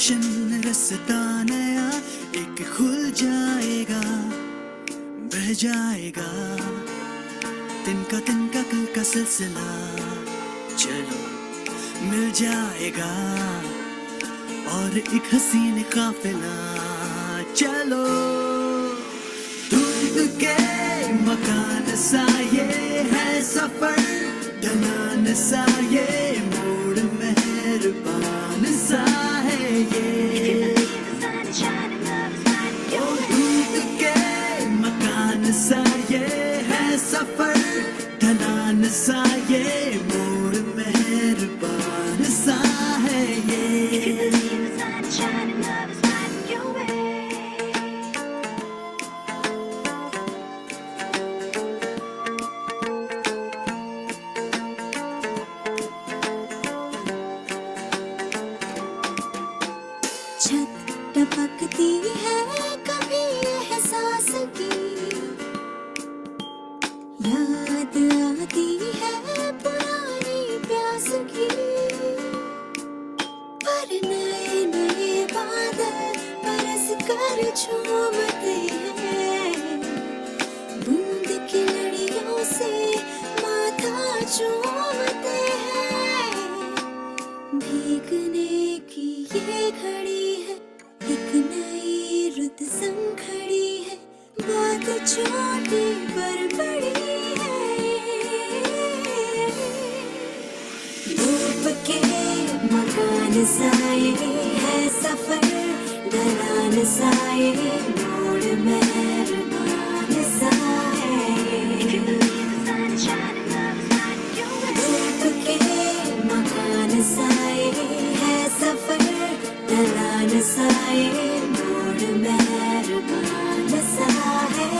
रोशन रास्ता नया एक खुल जाएगा, बह जाएगा तिनका तिनका कल का सिलसिला, चलो मिल जाएगा और एक हसीन काफिला। चलो धूप के मकान सा ये है सफर, ढलान सा ये मोड़ मेहरबान सा है ये। ओ धूप के मकान सा ये है सफर, ढलान सा ये मोड़ मेहरबान सा है ये। छत टपकती है कभी एहसास की, याद आती है पुरानी प्यास की, पर नए नए बादल बरस कर झूमते हैं, बूंद की लड़ियों से माथा चूमते हैं। भीगने की ये घड़ी है, एक नई रुत संग खड़ी है, बात छोटी पर बड़ी है। धूप के मकान सा ये है सफर, ढलान सा ये मोड़ मेहरबान सा है। धूप के मकान सा ये है सफर, ढलान सा ये मोड़ मेहरबान सा है।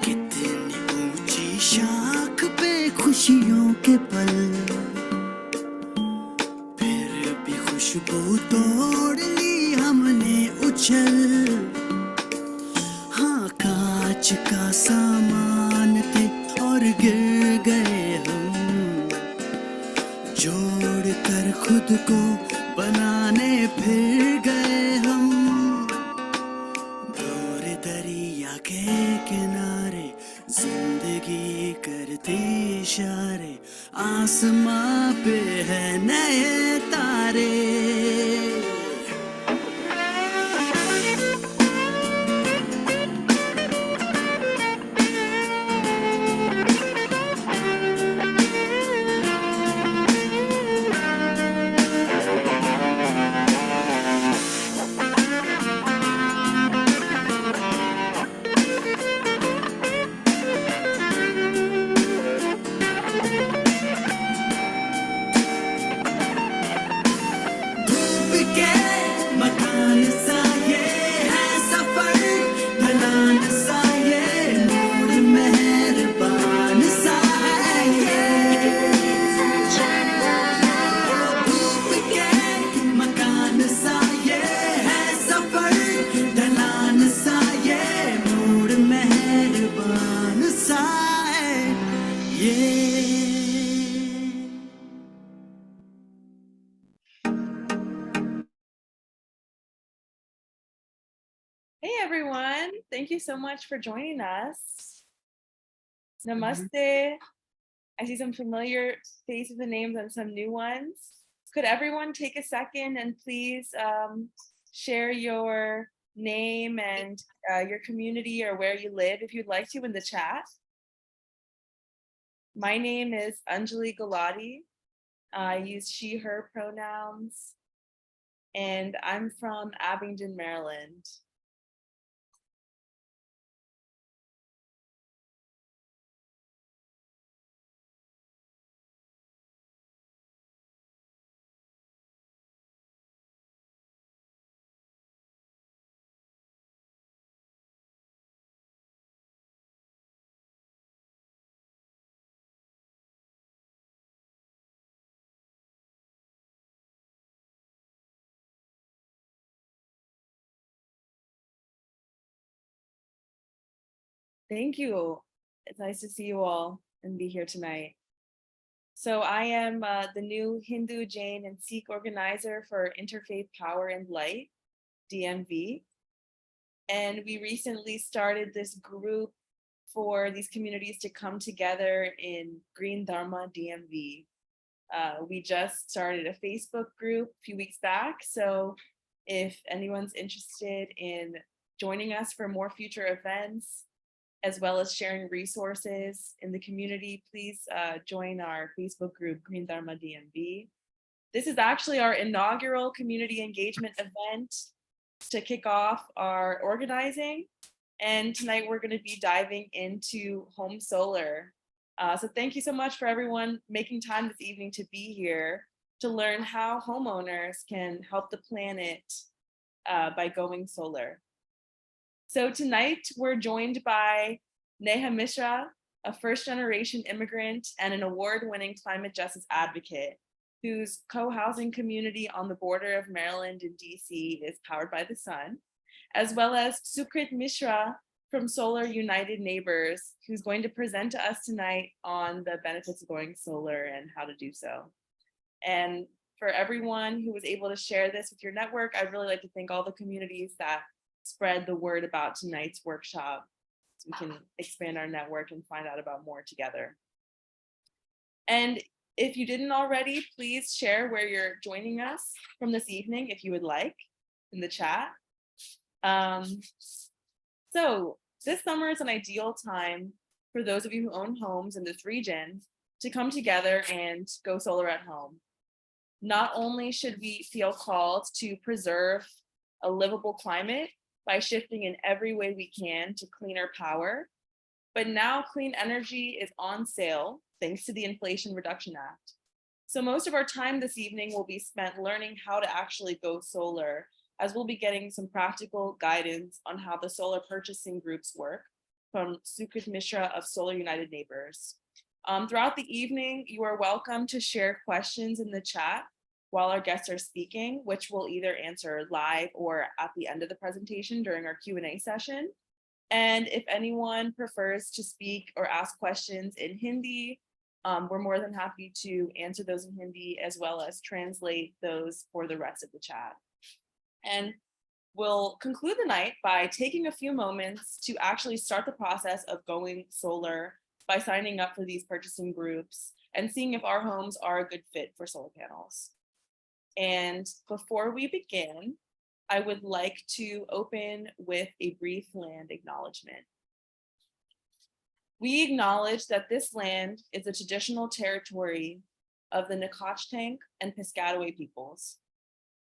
कितनी ऊंची शाख पे खुशियों के पल, फिर भी खुशबू तोड़ ली हमने उछल। हाँ कांच का सामान थे और गिर गए हम, जोड़ कर खुद को बनाने फिर गए हम। दूर दरिया के किनारे जिंदगी करती इशारे, आसमां पे है नए तारे। धूप के मकान सा ये है सफर, ढलान सा ये मोड़ मेहरबान सा है ये। धूप के मकान सा ये है सफर, ढलान सा ये मोड़ मेहरबान सा है ये। Hey everyone, thank you so much for joining us. Namaste. I see some familiar faces and names and some new ones. Could everyone take a second and please share your name and your community or where you live if you'd like to in the chat? My name is Anjali Gulati. I use she, her pronouns, and I'm from Abingdon, Maryland. Thank you. It's nice to see you all and be here tonight. So I am the new Hindu, Jain, and Sikh organizer for Interfaith Power and Light, DMV. And we recently started this group for these communities to come together in Green Dharma DMV. We just started a Facebook group a few weeks back. So if anyone's interested in joining us for more future events, as well as sharing resources in the community, please join our Facebook group, Green Dharma DMV. This is actually our inaugural community engagement event to kick off our organizing. And tonight we're going to be diving into home solar. So thank you so much for everyone making time this evening to be here to learn how homeowners can help the planet by going solar. So tonight we're joined by Neha Misra, a first-generation immigrant and an award-winning climate justice advocate whose co-housing community on the border of Maryland and DC is powered by the sun, as well as Sukrit Mishra from Solar United Neighbors, who's going to present to us tonight on the benefits of going solar and how to do so. And for everyone who was able to share this with your network, I'd really like to thank all the communities that spread the word about tonight's workshop so we can expand our network and find out about more together. And if you didn't already, please share where you're joining us from this evening if you would like in the chat. So this summer is an ideal time for those of you who own homes in this region to come together and go solar at home. Not only should we feel called to preserve a livable climate by shifting in every way we can to cleaner power, but now clean energy is on sale thanks to the Inflation Reduction Act. So most of our time this evening will be spent learning how to actually go solar, as we'll be getting some practical guidance on how the solar purchasing groups work from Sukrit Mishra of Solar United Neighbors. Throughout the evening, you are welcome to share questions in the chat while our guests are speaking, which we'll either answer live or at the end of the presentation during our Q&A session. And if anyone prefers to speak or ask questions in Hindi, we're more than happy to answer those in Hindi as well as translate those for the rest of the chat. And we'll conclude the night by taking a few moments to actually start the process of going solar by signing up for these purchasing groups and seeing if our homes are a good fit for solar panels. And before we begin, I would like to open with a brief land acknowledgement. We acknowledge that this land is a traditional territory of the Nacotchtank and Piscataway peoples.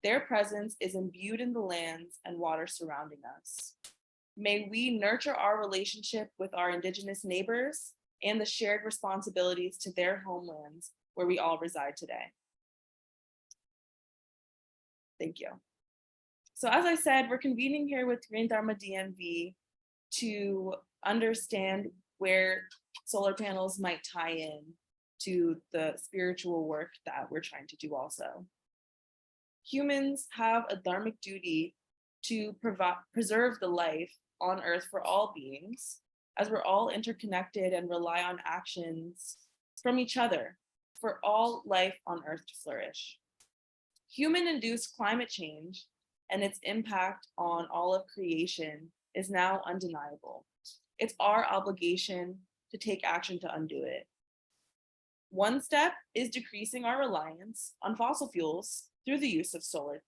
Their presence is imbued in the lands and water surrounding us. May we nurture our relationship with our Indigenous neighbors and the shared responsibilities to their homelands where we all reside today. Thank you. So as I said, we're convening here with Green Dharma DMV to understand where solar panels might tie in to the spiritual work that we're trying to do also. Humans have a dharmic duty to preserve the life on Earth for all beings, as we're all interconnected and rely on actions from each other for all life on Earth to flourish. Human-induced climate change and its impact on all of creation is now undeniable. It's our obligation to take action to undo it. One step is decreasing our reliance on fossil fuels through the use of solar.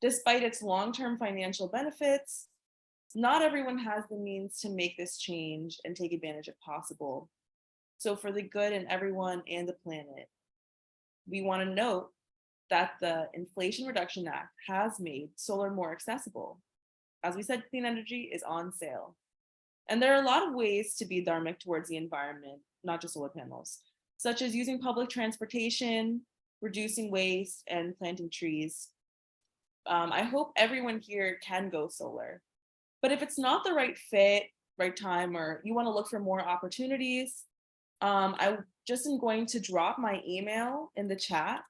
Despite its long-term financial benefits, not everyone has the means to make this change and take advantage of possible. So for the good in everyone and the planet, we want to note that the Inflation Reduction Act has made solar more accessible. As we said, clean energy is on sale. And there are a lot of ways to be dharmic towards the environment, not just solar panels, such as using public transportation, reducing waste, and planting trees. I hope everyone here can go solar. But if it's not the right fit, right time, or you want to look for more opportunities, I just am going to drop my email in the chat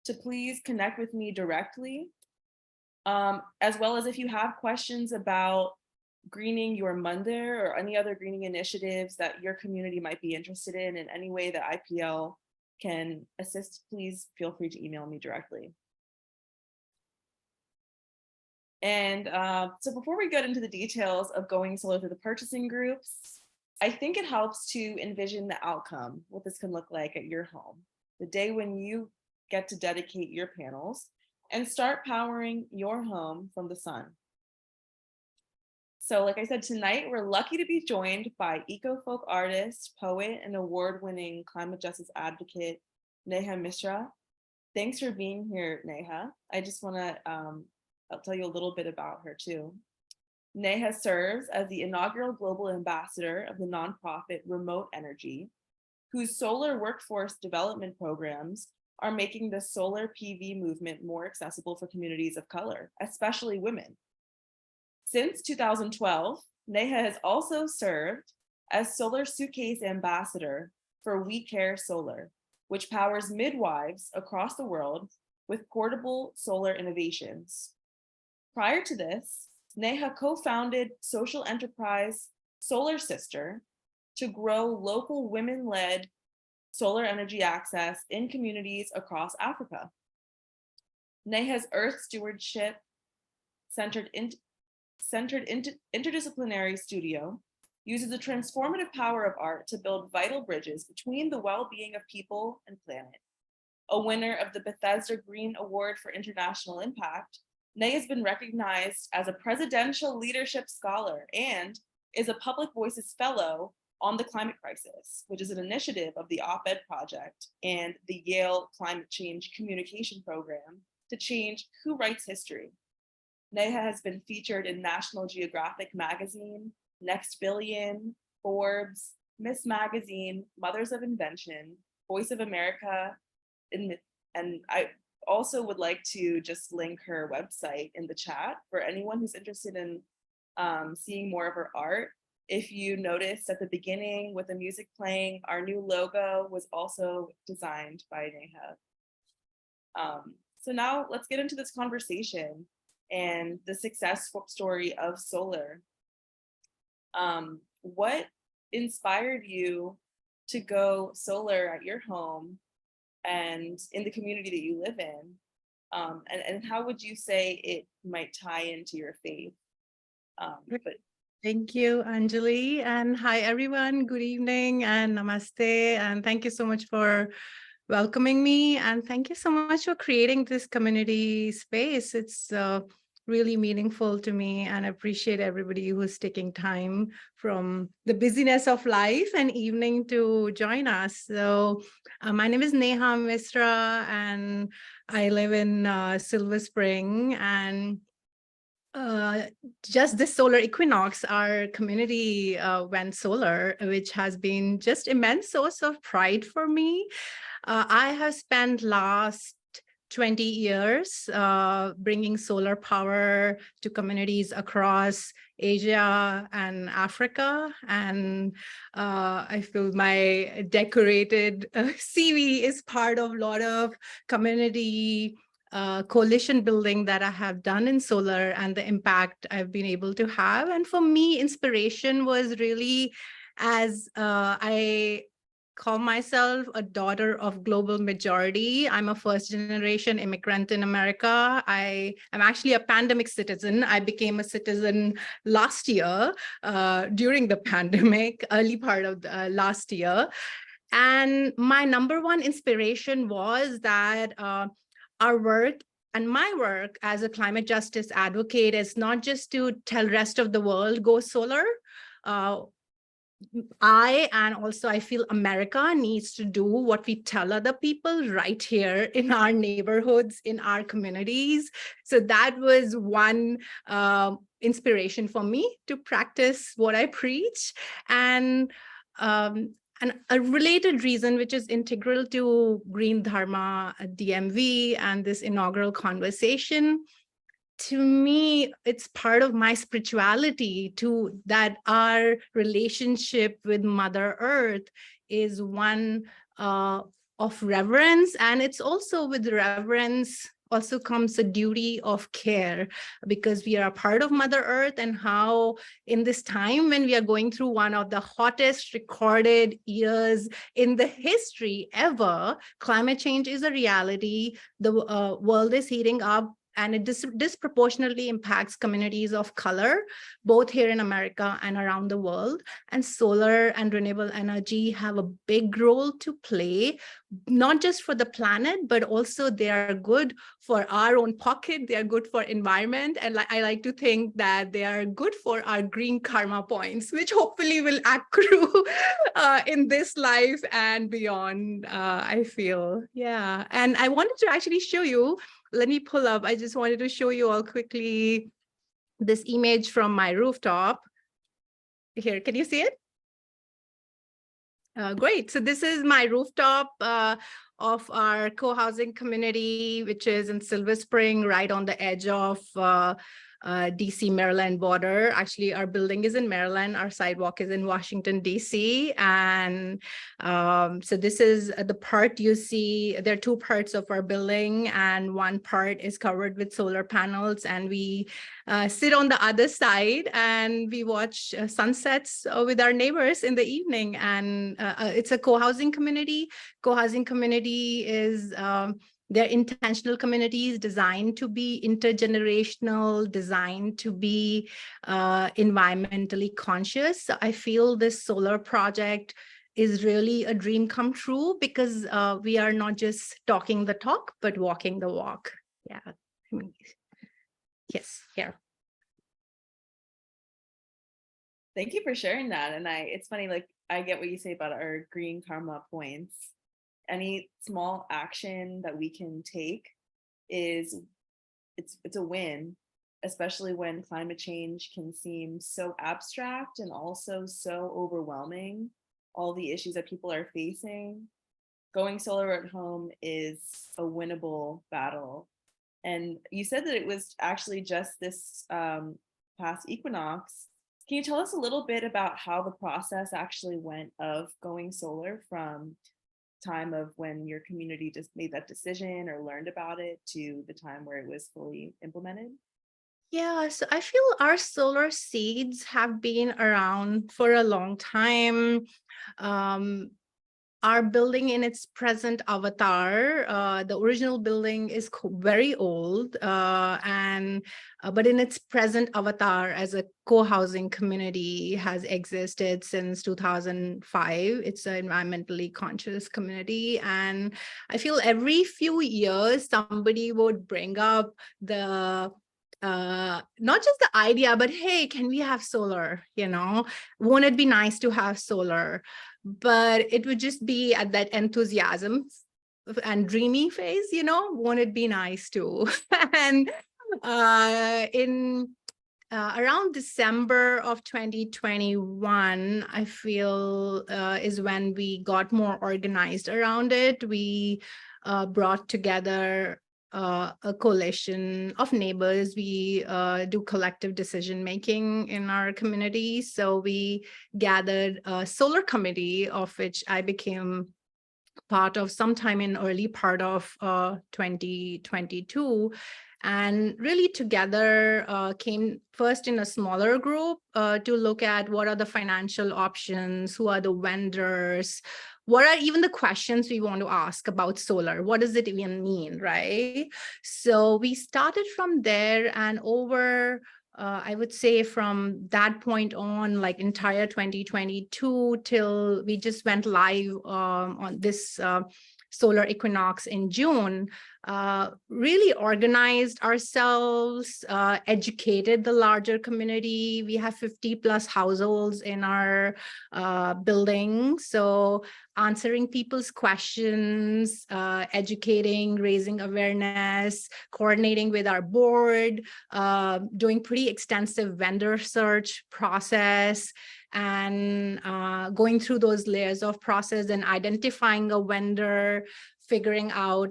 to please connect with me directly, as well as if you have questions about greening your mandir or any other greening initiatives that your community might be interested in any way that IPL can assist, please feel free to email me directly. And so before we get into the details of going solar through the purchasing groups, I think it helps to envision the outcome, what this can look like at your home, the day when you get to dedicate your panels and start powering your home from the sun. So like I said, tonight, we're lucky to be joined by eco-folk artist, poet, and award-winning climate justice advocate, Neha Misra. Thanks for being here, Neha. I just wanna, I'll tell you a little bit about her too. Neha serves as the inaugural global ambassador of the nonprofit Remote Energy, whose solar workforce development programs are making the solar PV movement more accessible for communities of color, especially women. Since 2012, Neha has also served as Solar Suitcase Ambassador for We Care Solar, which powers midwives across the world with portable solar innovations. Prior to this, Neha co-founded social enterprise Solar Sister to grow local women-led solar energy access in communities across Africa. Neha's Earth Stewardship centered interdisciplinary studio uses the transformative power of art to build vital bridges between the well-being of people and planet. A winner of the Bethesda Green Award for International Impact, Neha has been recognized as a presidential leadership scholar and is a Public Voices Fellow on the Climate Crisis, which is an initiative of the Op-Ed Project and the Yale Climate Change Communication Program to change who writes history. Neha has been featured in National Geographic Magazine, Next Billion, Forbes, Miss Magazine, Mothers of Invention, Voice of America, and I also would like to just link her website in the chat for anyone who's interested in seeing more of her art. If you noticed at the beginning with the music playing, our new logo was also designed by Neha. So now let's get into this conversation and the success story of solar. What inspired you to go solar at your home and in the community that you live in? And how would you say it might tie into your faith? Thank you, Anjali, and hi everyone. Good evening and namaste, and thank you so much for welcoming me, and thank you so much for creating this community space. It's really meaningful to me, and I appreciate everybody who's taking time from the busyness of life and evening to join us. So my name is Neha Misra, and I live in Silver Spring, and just this solar equinox, our community went solar, which has been just immense source of pride for me. I have spent last 20 years bringing solar power to communities across Asia and Africa. And I feel my decorated CV is part of a lot of community coalition building that I have done in solar and the impact I've been able to have. And for me, inspiration was really, as I call myself a daughter of global majority. I'm a first generation immigrant in America. I am actually a pandemic citizen. I became a citizen last year during the pandemic, early part of the last year. And my number one inspiration was that our work and my work as a climate justice advocate is not just to tell rest of the world go solar. I feel America needs to do what we tell other people right here in our neighborhoods, in our communities. So that was one inspiration for me to practice what I preach. And a related reason, which is integral to Green Dharma DMV and this inaugural conversation, to me, it's part of my spirituality too, that our relationship with Mother Earth is one of reverence. And it's also with reverence also comes a duty of care, because we are a part of Mother Earth, and how in this time when we are going through one of the hottest recorded years in the history ever, climate change is a reality. The world is heating up, and it disproportionately impacts communities of color, both here in America and around the world. And solar and renewable energy have a big role to play, not just for the planet, but also they are good for our own pocket. They are good for environment. And I like to think that they are good for our green karma points, which hopefully will accrue in this life and beyond, I feel. Yeah. And I wanted to actually show you, let me pull up. I just wanted to show you all quickly this image from my rooftop. Here, can you see it? Great. So this is my rooftop of our co-housing community, which is in Silver Spring, right on the edge of DC, Maryland border. Actually, our building is in Maryland. Our sidewalk is in Washington, DC. And so this is the part you see. There are two parts of our building, and one part is covered with solar panels. And we sit on the other side and we watch sunsets with our neighbors in the evening. And it's a co-housing community. Co-housing community is they're intentional communities designed to be intergenerational, designed to be environmentally conscious. So I feel this solar project is really a dream come true, because we are not just talking the talk, but walking the walk. Yeah. Yes, here. Thank you for sharing that. And it's funny, like, I get what you say about our green karma points. Any small action that we can take it's a win, especially when climate change can seem so abstract and also so overwhelming. All the issues that people are facing, going solar at home is a winnable battle. And you said that it was actually just this past equinox. Can you tell us a little bit about how the process actually went of going solar, from time of when your community just made that decision or learned about it to the time where it was fully implemented? Yeah, so I feel our solar seeds have been around for a long time. Our building in its present avatar, the original building is very old, but in its present avatar as a co-housing community has existed since 2005. It's an environmentally conscious community. And I feel every few years, somebody would bring up the not just the idea, but hey, can we have solar? Won't it be nice to have solar? But it would just be at that enthusiasm and dreamy phase, won't it be nice to? And in around December of 2021, I feel is when we got more organized around it. We brought together a coalition of neighbors. We do collective decision making in our community. So we gathered a solar committee, of which I became part of sometime in early part of 2022. And really together came first in a smaller group to look at what are the financial options, who are the vendors, what are even the questions we want to ask about solar? What does it even mean, right? So we started from there, and over, I would say from that point on, like entire 2022 till we just went live on this solar equinox in June, really organized ourselves, educated the larger community. We have 50 plus households in our building. So answering people's questions, educating, raising awareness, coordinating with our board, doing pretty extensive vendor search process, and going through those layers of process and identifying a vendor, figuring out,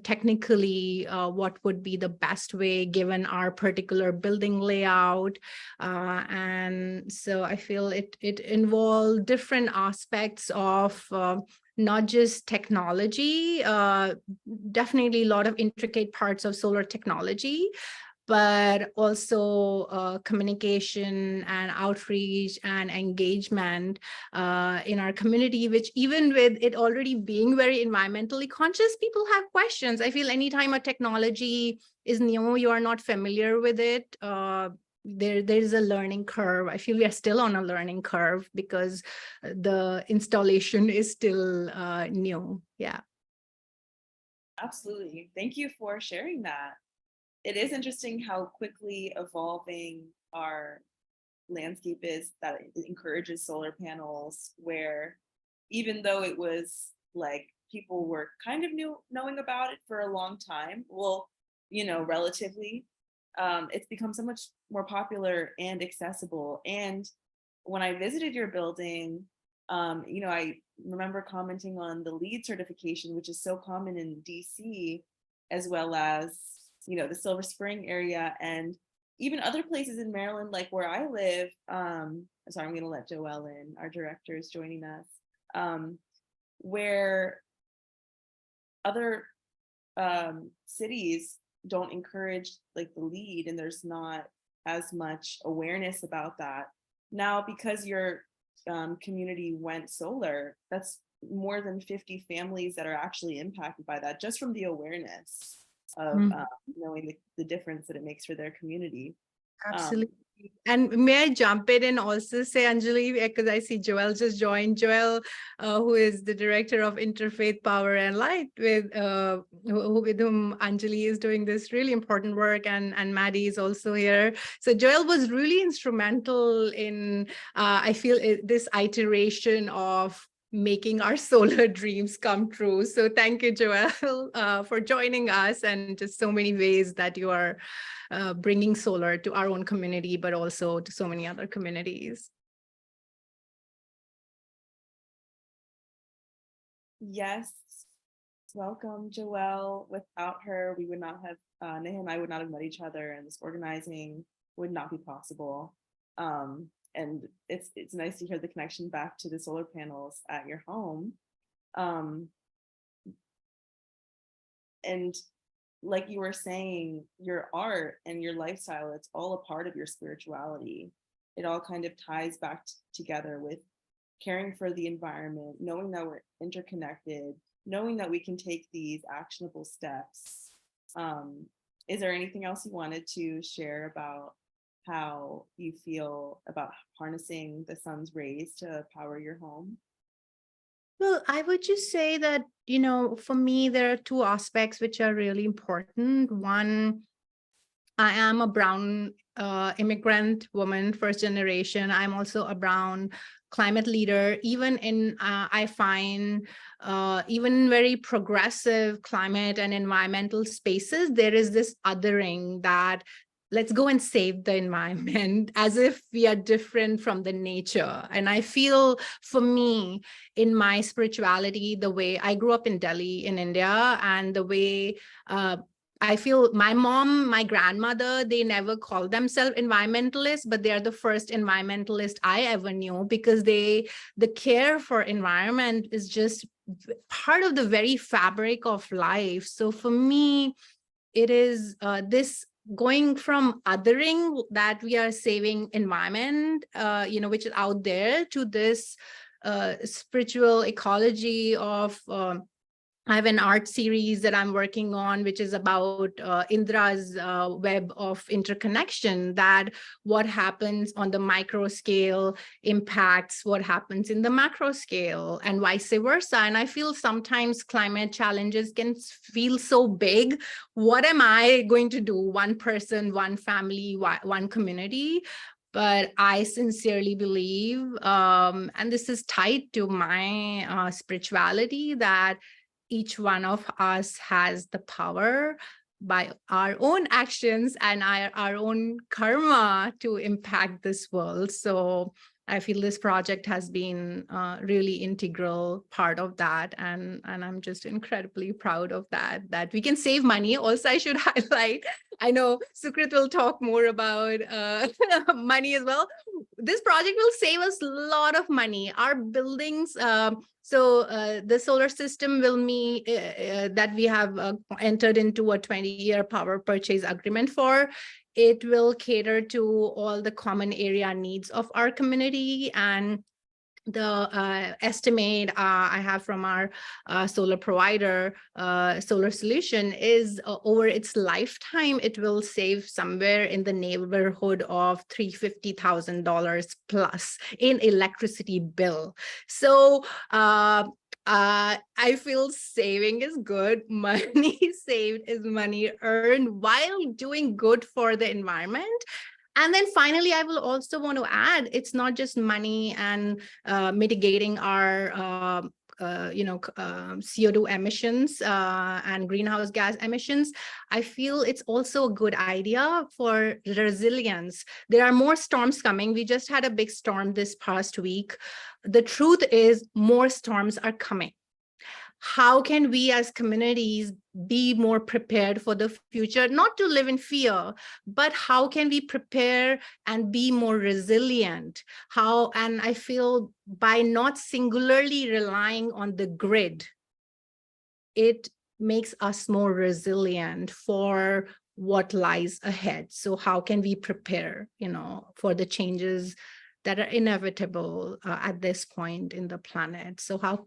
technically what would be the best way given our particular building layout. And so I feel it involved different aspects of not just technology, definitely a lot of intricate parts of solar technology, but also communication and outreach and engagement in our community, which even with it already being very environmentally conscious, people have questions. I feel anytime a technology is new, you are not familiar with it, there's a learning curve. I feel we are still on a learning curve because the installation is still new. Yeah. Absolutely. Thank you for sharing that. It is interesting how quickly evolving our landscape is, that it encourages solar panels, where even though it was like people were kind of knowing about it for a long time, well, relatively, it's become so much more popular and accessible. And when I visited your building, I remember commenting on the LEED certification, which is so common in DC, as well as, the Silver Spring area, and even other places in Maryland, like where I live. Sorry, I'm going to let Joelle in, our director is joining us, where other cities don't encourage like the LEED, and there's not as much awareness about that. Now, because your community went solar, that's more than 50 families that are actually impacted by that, just from the awareness of knowing the difference that it makes for their community. Absolutely. And may I jump in and also say, Anjali, because I see Joelle just joined. Joelle, who is the director of Interfaith Power and Light, with whom Anjali is doing this really important work, and Maddie is also here. So Joelle was really instrumental in, I feel, this iteration of making our solar dreams come true. So thank you, Joelle, for joining us, and just so many ways that you are bringing solar to our own community, but also to so many other communities. Yes, welcome, Joelle. Without her, we would not have, Neha and I would not have met each other, and this organizing would not be possible. And it's nice to hear the connection back to the solar panels at your home. And like you were saying, your art and your lifestyle, it's all a part of your spirituality. It all kind of ties back together with caring for the environment, knowing that we're interconnected, knowing that we can take these actionable steps. Is there anything else you wanted to share about how you feel about harnessing the sun's rays to power your home? Well, I would just say that, for me, there are two aspects which are really important. One, I am a brown immigrant woman, first generation. I'm also a brown climate leader. Even in, I find, even very progressive climate and environmental spaces, there is this othering that let's go and save the environment as if we are different from the nature. And I feel, for me, in my spirituality, the way I grew up in Delhi in India, and the way I feel my mom, my grandmother, they never called themselves environmentalists, but they are the first environmentalist I ever knew, because the care for environment is just part of the very fabric of life. So for me, it is this going from othering that we are saving environment, which is out there, to this spiritual ecology of I have an art series that I'm working on, which is about Indra's web of interconnection, that what happens on the micro scale impacts what happens in the macro scale, and vice versa. And I feel sometimes climate challenges can feel so big. What am I going to do? One person, one family, one community. But I sincerely believe, and this is tied to my spirituality, that each one of us has the power by our own actions and our own karma to impact this world. So I feel this project has been a really integral part of that. And I'm just incredibly proud of that we can save money. Also, I should highlight, I know Sukrit will talk more about money as well. this project will save us a lot of money. Our buildings, the solar system will meet that we have entered into a 20-year power purchase agreement for. It will cater to all the common area needs of our community, and the estimate I have from our solar provider, Solar Solution, is over its lifetime, it will save somewhere in the neighborhood of $350,000 plus in electricity bill. So I feel saving is good. Money saved is money earned while doing good for the environment. And then finally, I will also want to add, it's not just money and mitigating our CO2 emissions and greenhouse gas emissions. I feel it's also a good idea for resilience. There are more storms coming. We just had a big storm this past week. The truth is, more storms are coming. How can we as communities be more prepared for the future? Not to live in fear, but how can we prepare and be more resilient? And I feel by not singularly relying on the grid, it makes us more resilient for what lies ahead. So how can we prepare, for the changes that are inevitable at this point in the planet? So how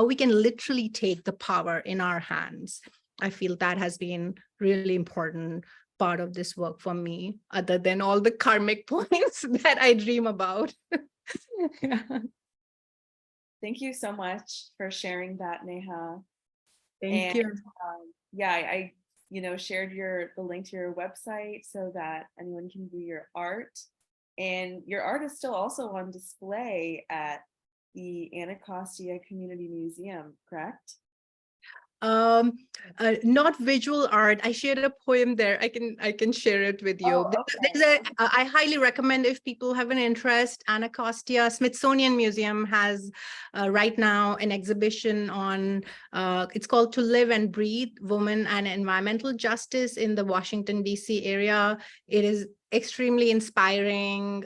we can literally take the power in our hands. I feel that has been really important part of this work for me, other than all the karmic points that I dream about. Yeah. Thank you so much for sharing that, Neha. Thank you. I shared the link to your website so that anyone can view your art. And your art is still also on display at the Anacostia Community Museum, correct? Not visual art. I shared a poem there. I can share it with you. Oh, okay. I highly recommend, if people have an interest, Anacostia Smithsonian Museum has right now an exhibition on, it's called To Live and Breathe, Women and Environmental Justice in the Washington, D.C. area. It is extremely inspiring,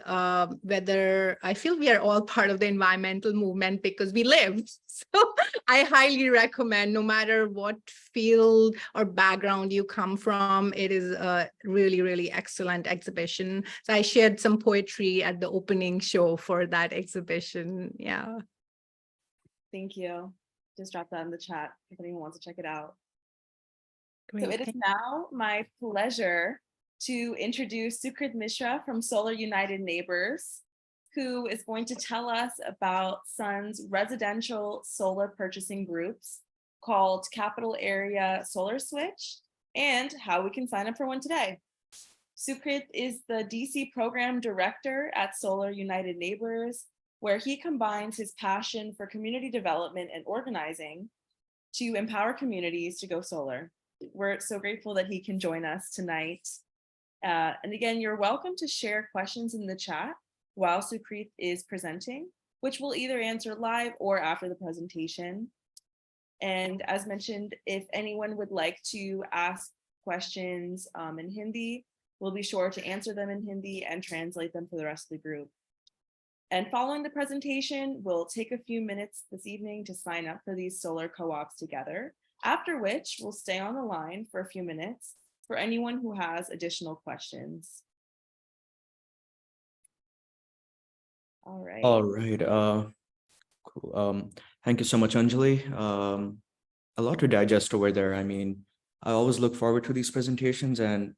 whether I feel we are all part of the environmental movement because we live. So I highly recommend, no matter what field or background you come from, it is a really, really excellent exhibition. So I shared some poetry at the opening show for that exhibition. Yeah. Thank you. Just drop that in the chat if anyone wants to check it out. Great. So it is now my pleasure to introduce Sukrit Mishra from Solar United Neighbors, who is going to tell us about Sun's residential solar purchasing groups called Capital Area Solar Switch and how we can sign up for one today. Sukrit is the DC Program Director at Solar United Neighbors, where he combines his passion for community development and organizing to empower communities to go solar. We're so grateful that he can join us tonight. And again, you're welcome to share questions in the chat while Sukrit is presenting, which we'll either answer live or after the presentation. And as mentioned, if anyone would like to ask questions in Hindi, we'll be sure to answer them in Hindi and translate them for the rest of the group. And following the presentation, we'll take a few minutes this evening to sign up for these solar co-ops together, after which we'll stay on the line for a few minutes for anyone who has additional questions. All right. All right. Cool. Thank you so much, Anjali. A lot to digest over there. I mean, I always look forward to these presentations, and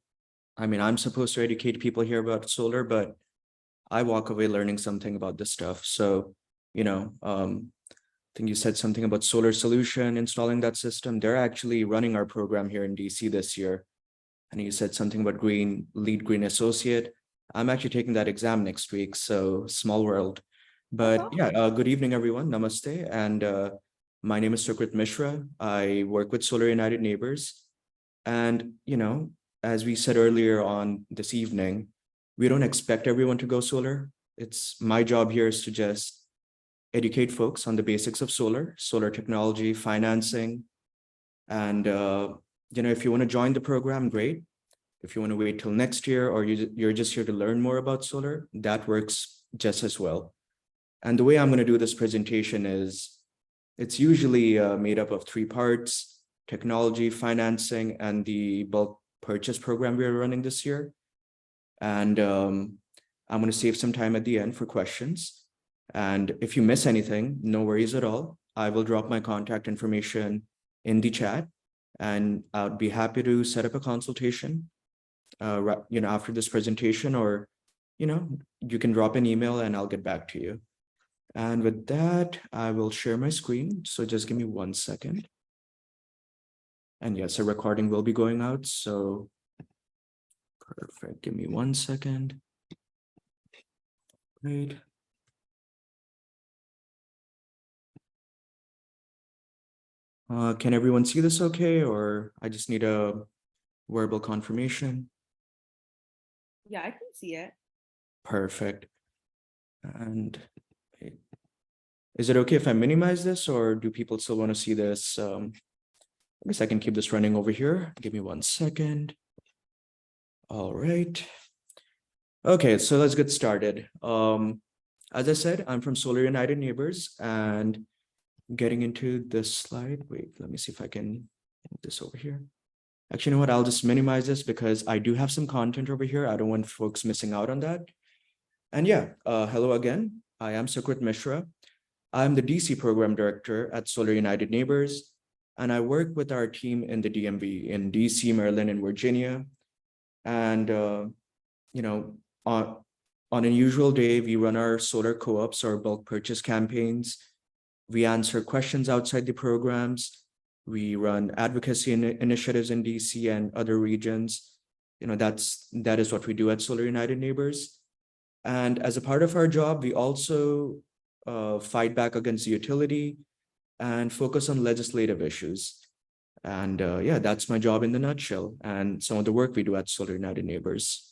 I mean, I'm supposed to educate people here about solar, but I walk away learning something about this stuff. So, I think you said something about Solar Solution, installing that system. They're actually running our program here in DC this year. And you said something about Lead Green Associate. I'm actually taking that exam next week, so small world. But yeah, good evening, everyone. Namaste. And my name is Sukrit Mishra. I work with Solar United Neighbors. And, as we said earlier on this evening, we don't expect everyone to go solar. It's my job here is to just educate folks on the basics of solar technology, financing. And, if you want to join the program, great. If you want to wait till next year, or you're just here to learn more about solar, that works just as well. And the way I'm going to do this presentation is it's usually made up of 3 parts: technology, financing, and the bulk purchase program we're running this year. And I'm going to save some time at the end for questions. And if you miss anything, no worries at all. I will drop my contact information in the chat, and I'd be happy to set up a consultation, after this presentation, or, you can drop an email and I'll get back to you. And with that, I will share my screen. So just give me 1 second. And yes, a recording will be going out. So perfect. Give me 1 second. Great. Can everyone see this okay, or I just need a verbal confirmation? Yeah, I can see it. Perfect. And is it okay if I minimize this, or do people still want to see this? I guess I can keep this running over here. Give me 1 second. All right. Okay, so let's get started. As I said, I'm from Solar United Neighbors, and getting into this slide. Wait, let me see if I can move this over here. Actually, you know what? I'll just minimize this because I do have some content over here. I don't want folks missing out on that. And yeah, hello again. I am Sukrit Mishra. I'm the DC Program Director at Solar United Neighbors, and I work with our team in the DMV in DC, Maryland, and Virginia. And, on a usual day, we run our solar co-ops or bulk purchase campaigns. We answer questions outside the programs. We run advocacy initiatives in DC and other regions. That is what we do at Solar United Neighbors. And as a part of our job, we also fight back against the utility and focus on legislative issues. And yeah, that's my job in the nutshell, and some of the work we do at Solar United Neighbors.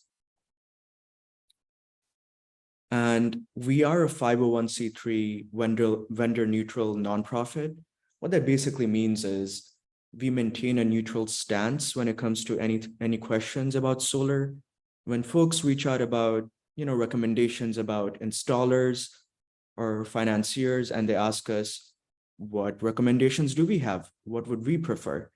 And we are a 501c3 vendor neutral nonprofit. What that basically means is we maintain a neutral stance when it comes to any questions about solar. When folks reach out about, recommendations about installers or financiers, and they ask us, what recommendations do we have? What would we prefer?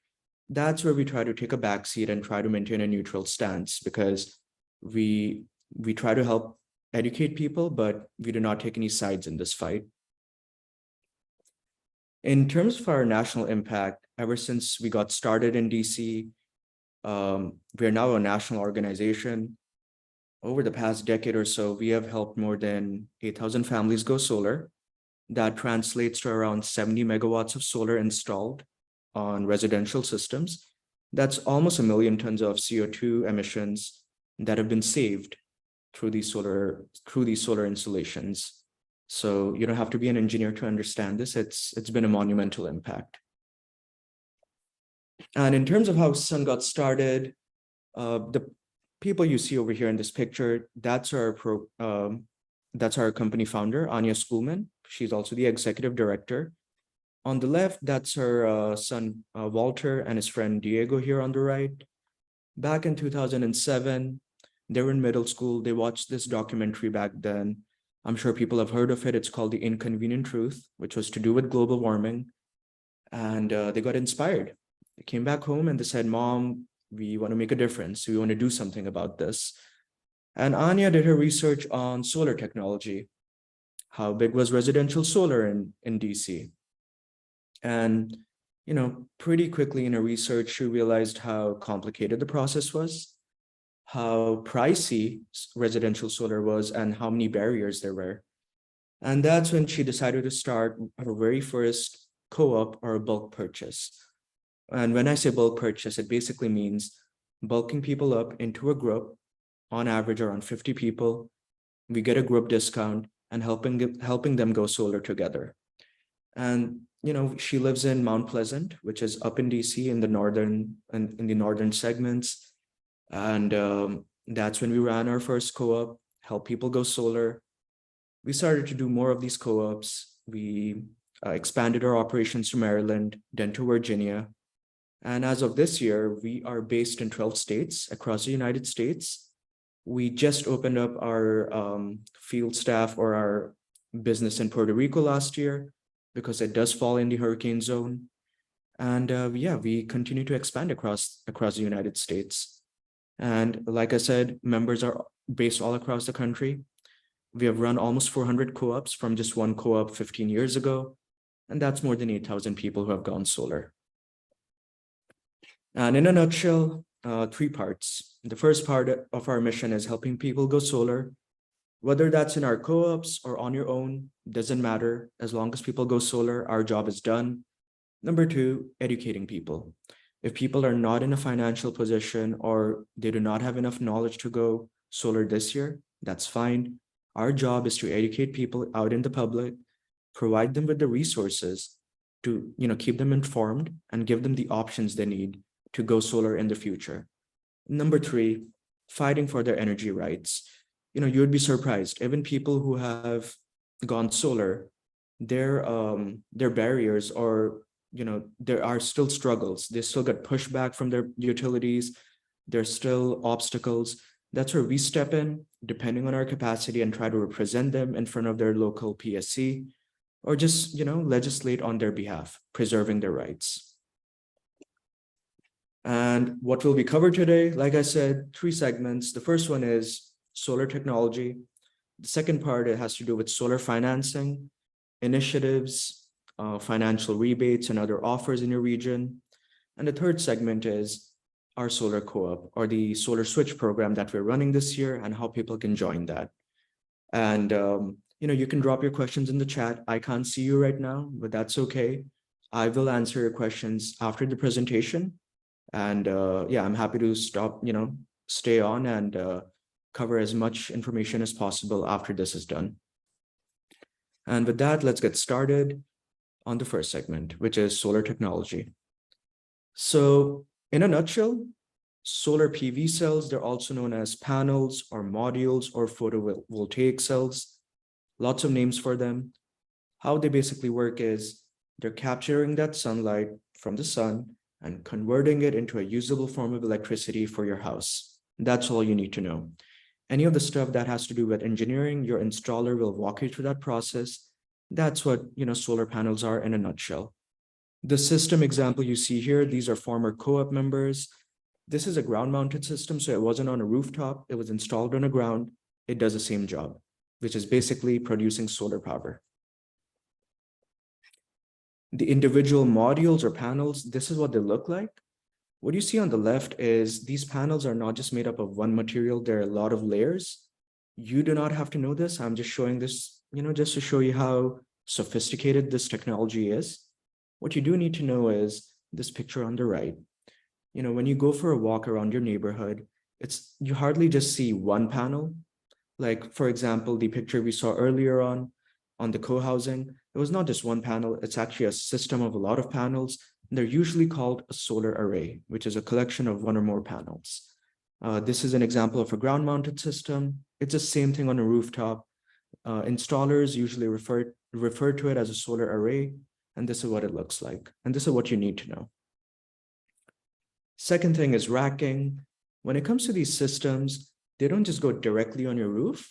That's where we try to take a backseat and try to maintain a neutral stance, because we try to help educate people, but we do not take any sides in this fight. In terms of our national impact, ever since we got started in DC, we're now a national organization. Over the past decade or so, we have helped more than 8,000 families go solar. That translates to around 70 megawatts of solar installed on residential systems. That's almost 1 million tons of CO2 emissions that have been saved through these solar installations. So you don't have to be an engineer to understand this. It's been a monumental impact. And in terms of how Sun got started, the people you see over here in this picture, that's our company founder, Anya Schoolman. She's also the executive director. On the left, that's her son, Walter, and his friend Diego here on the right. Back in 2007, they were in middle school. They watched this documentary back then. I'm sure people have heard of it. It's called The Inconvenient Truth, which was to do with global warming. And they got inspired. They came back home and they said, Mom, we want to make a difference. We want to do something about this. And Anya did her research on solar technology. How big was residential solar in DC? And, pretty quickly in her research, she realized how complicated the process was, how pricey residential solar was, and how many barriers there were. And that's when she decided to start her very first co-op or a bulk purchase. And when I say bulk purchase, it basically means bulking people up into a group, on average around 50 people. We get a group discount and helping them go solar together. And she lives in Mount Pleasant, which is up in DC in the northern segments. And that's when we ran our first co-op, help people go solar. We started to do more of these co-ops. We expanded our operations to Maryland, then to Virginia. And as of this year, we are based in 12 states across the United States. We just opened up our field staff or our business in Puerto Rico last year because it does fall in the hurricane zone. And yeah, we continue to expand across the United States. And like I said, members are based all across the country. We have run almost 400 co-ops from just one co-op 15 years ago. And that's more than 8,000 people who have gone solar. And in a nutshell, 3 parts. The first part of our mission is helping people go solar. Whether that's in our co-ops or on your own, doesn't matter. As long as people go solar, our job is done. Number 2, educating people. If people are not in a financial position or they do not have enough knowledge to go solar this year, that's fine. Our job is to educate people out in the public, provide them with the resources to, keep them informed and give them the options they need to go solar in the future. Number 3, fighting for their energy rights. You would be surprised, even people who have gone solar, their barriers or there are still struggles. They still get pushback from their utilities. There's still obstacles. That's where we step in, depending on our capacity, and try to represent them in front of their local PSC, or just, legislate on their behalf, preserving their rights. And what will be covered today, like I said, 3 segments. The first one is solar technology. The second part, it has to do with solar financing, initiatives, financial rebates and other offers in your region. And the third segment is our solar co-op, or the solar switch program that we're running this year, and how people can join that. And you can drop your questions in the chat. I can't see you right now, but that's okay. I will answer your questions after the presentation. And yeah, I'm happy to stay on and cover as much information as possible after this is done. And with that, let's get started on the first segment, which is solar technology. So in a nutshell, solar PV cells, they're also known as panels or modules or photovoltaic cells. Lots of names for them. How they basically work is they're capturing that sunlight from the sun and converting it into a usable form of electricity for your house. That's all you need to know. Any of the stuff that has to do with engineering, your installer will walk you through that process. That's what solar panels are in a nutshell. The system example you see here, these are former co-op members. This is a ground-mounted system, so it wasn't on a rooftop. It was installed on the ground. It does the same job, which is basically producing solar power. The individual modules or panels, this is what they look like. What you see on the left is these panels are not just made up of one material. There are a lot of layers. You do not have to know this. I'm just showing this, just to show you how sophisticated this technology is. What you do need to know is this picture on the right. When you go for a walk around your neighborhood, you hardly just see one panel. Like, for example, the picture we saw earlier on the co-housing, it was not just one panel. It's actually a system of a lot of panels. They're usually called a solar array, which is a collection of one or more panels. This is an example of a ground-mounted system. It's the same thing on a rooftop. Installers usually refer to it as a solar array, and this is what it looks like. And this is what you need to know. Second thing is racking. When it comes to these systems, they don't just go directly on your roof.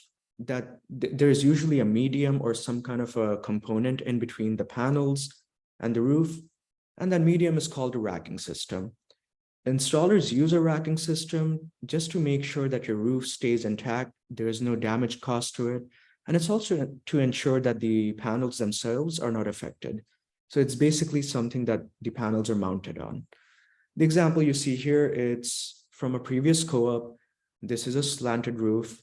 There's usually a medium or some kind of a component in between the panels and the roof, and that medium is called a racking system. Installers use a racking system just to make sure that your roof stays intact. There is no damage caused to it. And it's also to ensure that the panels themselves are not affected. So it's basically something that the panels are mounted on. The example you see here, it's from a previous co-op. This is a slanted roof.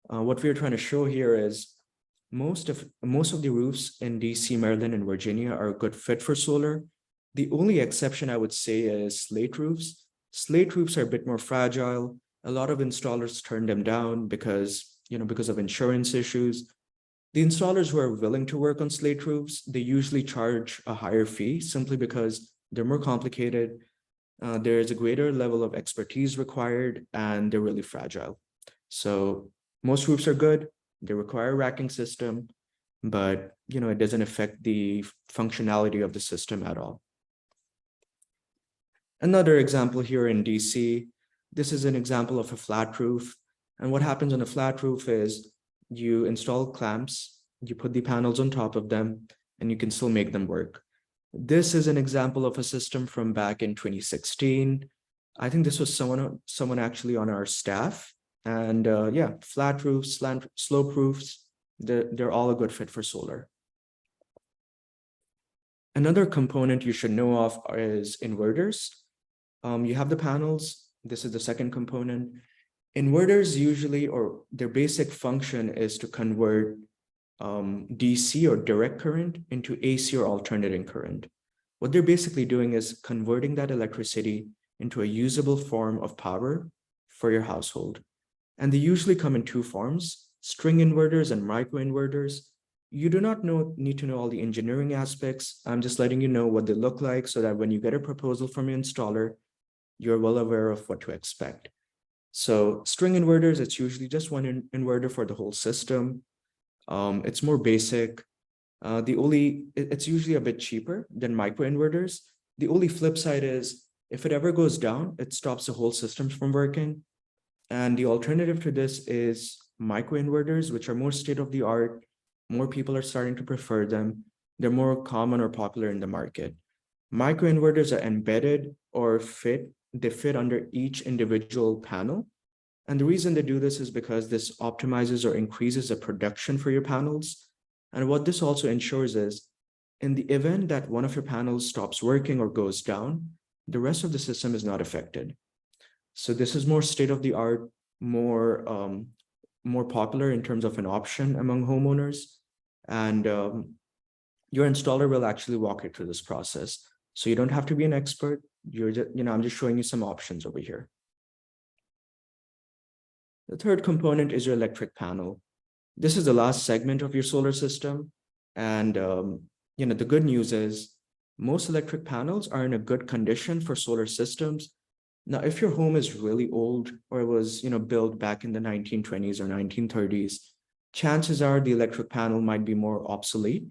What we're trying to show here is most of the roofs in DC, Maryland, and Virginia are a good fit for solar. The only exception I would say is slate roofs. Slate roofs are a bit more fragile. A lot of installers turn them down because of insurance issues. The installers who are willing to work on slate roofs, they usually charge a higher fee simply because they're more complicated. There is a greater level of expertise required, and they're really fragile. So most roofs are good. They require a racking system, but it doesn't affect the functionality of the system at all. Another example here in DC, this is an example of a flat roof. And what happens on a flat roof is you install clamps, you put the panels on top of them, and you can still make them work. This is an example of a system from back in 2016. I think this was someone actually on our staff. And yeah, flat roofs, slope roofs, they're all a good fit for solar. Another component you should know of is inverters. You have the panels. This is the second component. Inverters usually, or their basic function is to convert DC or direct current into AC or alternating current. What they're basically doing is converting that electricity into a usable form of power for your household. And they usually come in two forms, string inverters and microinverters. You do not need to know all the engineering aspects. I'm just letting you know what they look like so that when you get a proposal from your installer, you're well aware of what to expect. So string inverters, it's usually just one inverter for the whole system. It's more basic. It's usually a bit cheaper than microinverters. The only flip side is if it ever goes down, it stops the whole system from working. And the alternative to this is microinverters, which are more state-of-the-art. More people are starting to prefer them. They're more common or popular in the market. Microinverters are embedded or they fit under each individual panel. And the reason they do this is because this optimizes or increases the production for your panels. And what this also ensures is, in the event that one of your panels stops working or goes down, the rest of the system is not affected. So this is more state-of-the-art, more popular in terms of an option among homeowners. And your installer will actually walk you through this process. So you don't have to be an expert. I'm just showing you some options over here. The third component is your electric panel. This is the last segment of your solar system. And the good news is most electric panels are in a good condition for solar systems. Now, if your home is really old or it was built back in the 1920s or 1930s, chances are the electric panel might be more obsolete.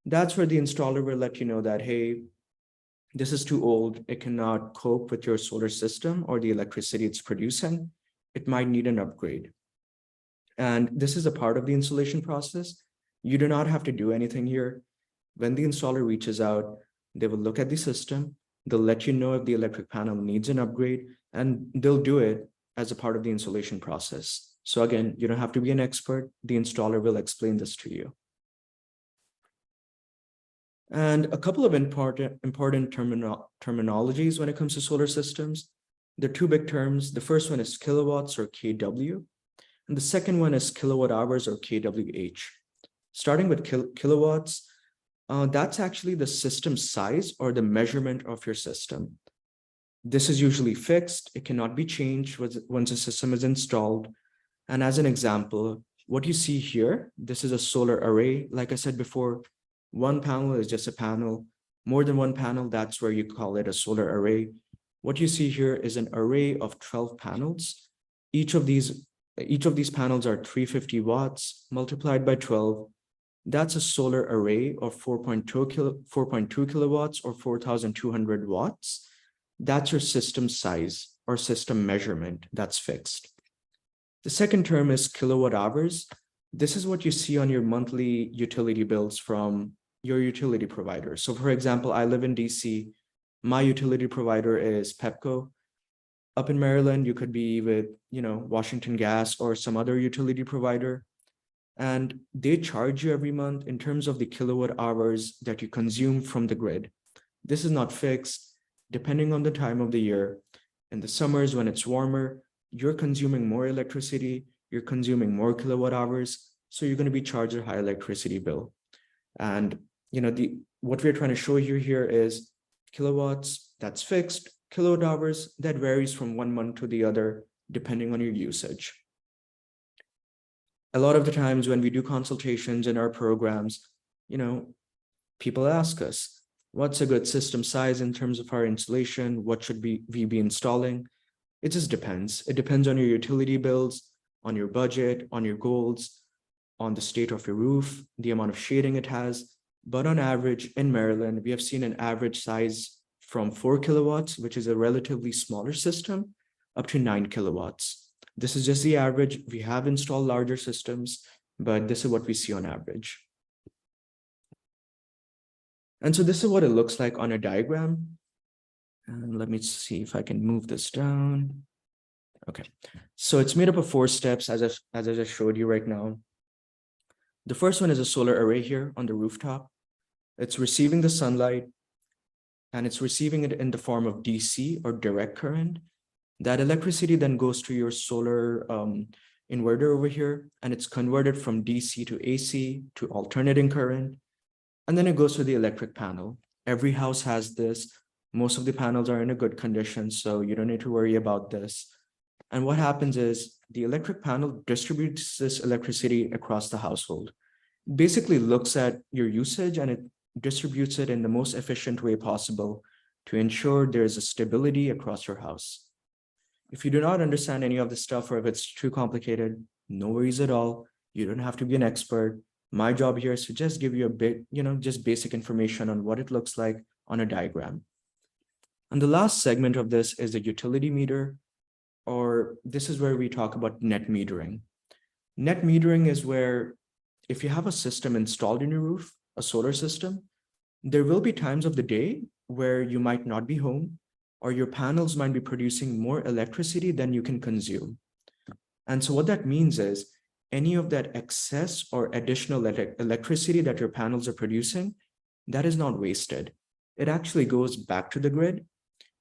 That's where the installer will let you know that, hey, this is too old. It cannot cope with your solar system or the electricity it's producing. It might need an upgrade. And this is a part of the installation process. You do not have to do anything here. When the installer reaches out, they will look at the system. They'll let you know if the electric panel needs an upgrade, and they'll do it as a part of the installation process. So again, you don't have to be an expert. The installer will explain this to you. And a couple of important terminologies when it comes to solar systems. There are two big terms. The first one is kilowatts or kW, and the second one is kilowatt hours or kWh. Starting with kilowatts, that's actually the system size or the measurement of your system. This is usually fixed. It cannot be changed once a system is installed. And as an example, what you see here, this is a solar array. Like I said before, one panel is just a panel. More than one panel, that's where you call it a solar array. What you see here is an array of 12 panels. Each of these panels are 350 watts multiplied by 12. That's a solar array of 4.2 kilowatts or 4,200 watts. That's your system size or system measurement that's fixed. The second term is kilowatt hours. This is what you see on your monthly utility bills from your utility provider. So for example, I live in DC. My utility provider is Pepco. Up in Maryland, you could be with, Washington Gas or some other utility provider. And they charge you every month in terms of the kilowatt hours that you consume from the grid. This is not fixed. Depending on the time of the year, in the summers when it's warmer, you're consuming more electricity, you're consuming more kilowatt hours, so you're going to be charged a high electricity bill. And what we're trying to show you here is kilowatts, that's fixed, kilowatt hours, that varies from one month to the other, depending on your usage. A lot of the times when we do consultations in our programs, people ask us, what's a good system size in terms of our installation? What should we be installing? It just depends. It depends on your utility bills, on your budget, on your goals, on the state of your roof, the amount of shading it has. But on average, in Maryland, we have seen an average size from 4 kilowatts, which is a relatively smaller system, up to 9 kilowatts. This is just the average. We have installed larger systems, but this is what we see on average. And so this is what it looks like on a diagram. And let me see if I can move this down. Okay, so it's made up of 4 steps as I just showed you right now. The first one is a solar array here on the rooftop. It's receiving the sunlight and it's receiving it in the form of DC or direct current. That electricity then goes to your solar inverter over here, and it's converted from DC to AC to alternating current. And then it goes to the electric panel. Every house has this. Most of the panels are in a good condition, so you don't need to worry about this. And what happens is the electric panel distributes this electricity across the household. Basically looks at your usage and it distributes it in the most efficient way possible to ensure there is a stability across your house. If you do not understand any of this stuff, or if it's too complicated, no worries at all. You don't have to be an expert. My job here is to just give you a bit, just basic information on what it looks like on a diagram. And the last segment of this is the utility meter, or this is where we talk about net metering. Net metering is where if you have a system installed in your roof, a solar system, there will be times of the day where you might not be home, or your panels might be producing more electricity than you can consume. And so what that means is any of that excess or additional electricity that your panels are producing, that is not wasted. It actually goes back to the grid,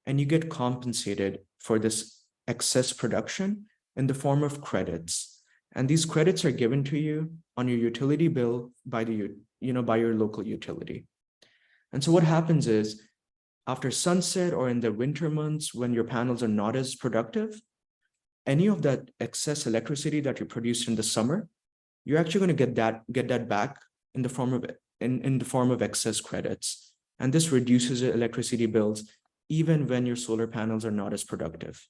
and you get compensated for this excess production in the form of credits. And these credits are given to you on your utility bill by by your local utility. And so what happens is after sunset or in the winter months when your panels are not as productive, any of that excess electricity that you produced in the summer, you're actually going to get that back in the form of excess credits. And this reduces your electricity bills even when your solar panels are not as productive.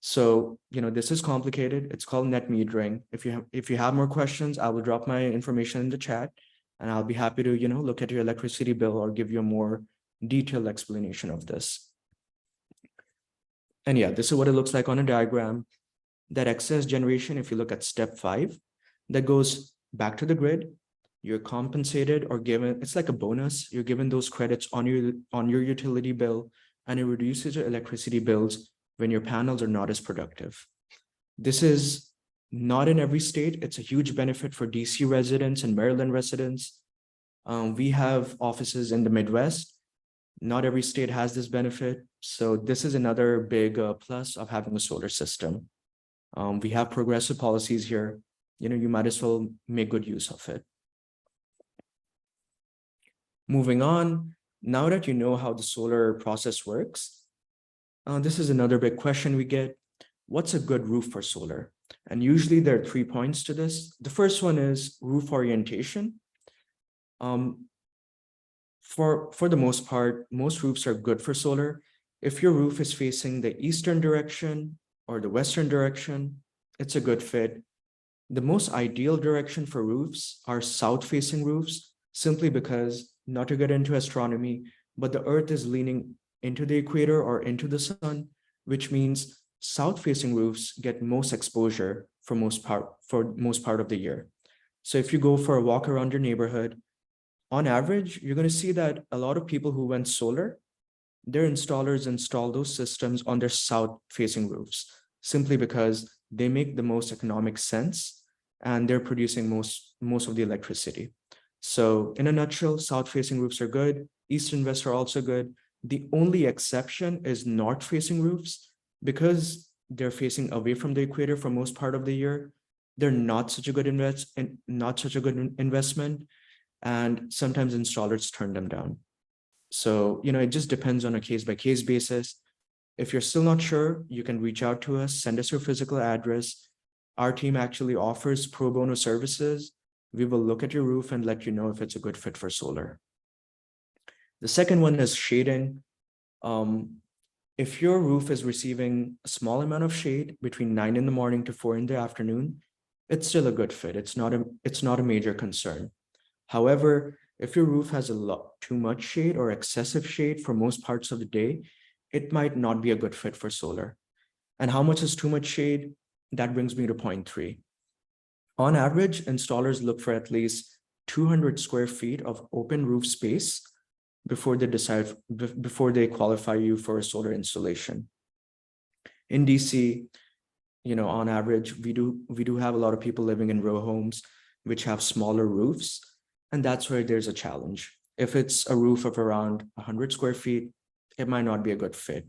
So, this is complicated. It's called net metering. If you have more questions, I will drop my information in the chat, and I'll be happy to, look at your electricity bill or give you a more detailed explanation of this. And yeah, this is what it looks like on a diagram. That excess generation, if you look at step 5, that goes back to the grid. You're compensated or given, it's like a bonus. You're given those credits on your utility bill, and it reduces your electricity bills when your panels are not as productive. This is not in every state. It's a huge benefit for DC residents and Maryland residents. We have offices in the Midwest. Not every state has this benefit. So this is another big plus of having a solar system. We have progressive policies here. You might as well make good use of it. Moving on, now that you know how the solar process works, this is another big question we get. What's a good roof for solar? And usually there are 3 points to this. The first one is roof orientation. For the most part, most roofs are good for solar. If your roof is facing the eastern direction or the western direction, it's a good fit. The most ideal direction for roofs are south-facing roofs, simply because, not to get into astronomy, but the Earth is leaning into the equator or into the sun, which means south-facing roofs get most exposure for most part of the year. So if you go for a walk around your neighborhood, on average, you're going to see that a lot of people who went solar, their installers install those systems on their south-facing roofs, simply because they make the most economic sense and they're producing most of the electricity. So in a nutshell, south-facing roofs are good. East and west are also good. The only exception is north-facing roofs, because they're facing away from the equator for most part of the year. They're not such a good investment, and sometimes installers turn them down. So, it just depends on a case-by-case basis. If you're still not sure, you can reach out to us, send us your physical address. Our team actually offers pro bono services. We will look at your roof and let you know if it's a good fit for solar. The second one is shading. If your roof is receiving a small amount of shade between 9 in the morning to 4 in the afternoon, it's still a good fit. It's not a major concern. However, if your roof has too much shade or excessive shade for most parts of the day, it might not be a good fit for solar. And how much is too much shade? that brings me to point 3. On average, installers look for at least 200 square feet of open roof space before they qualify you for a solar installation. In DC, on average, we do have a lot of people living in row homes which have smaller roofs, and that's where there's a challenge. If it's a roof of around 100 square feet, it might not be a good fit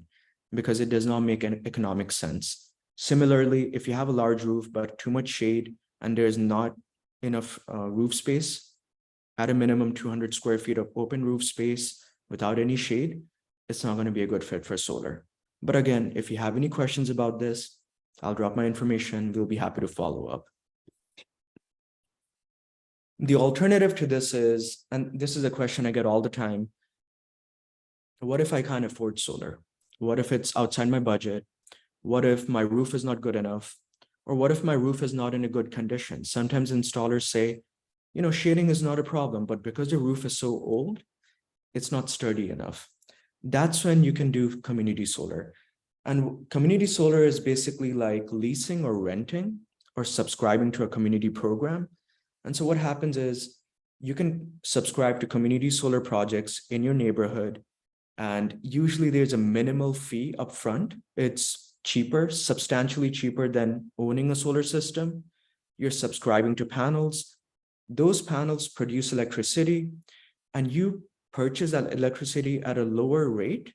because it does not make an economic sense. Similarly, if you have a large roof but too much shade and there's not enough roof space, at a minimum 200 square feet of open roof space without any shade, it's not going to be a good fit for solar. But again, if you have any questions about this, I'll drop my information. We'll be happy to follow up. The alternative to this is, and this is a question I get all the time, what if I can't afford solar? What if it's outside my budget? What if my roof is not good enough? Or what if my roof is not in a good condition? Sometimes installers say, shading is not a problem, but because your roof is so old, it's not sturdy enough. That's when you can do community solar. And community solar is basically like leasing or renting or subscribing to a community program. And so what happens is you can subscribe to community solar projects in your neighborhood. And usually there's a minimal fee upfront. It's cheaper, substantially cheaper than owning a solar system. You're subscribing to panels. Those panels produce electricity, and you purchase that electricity at a lower rate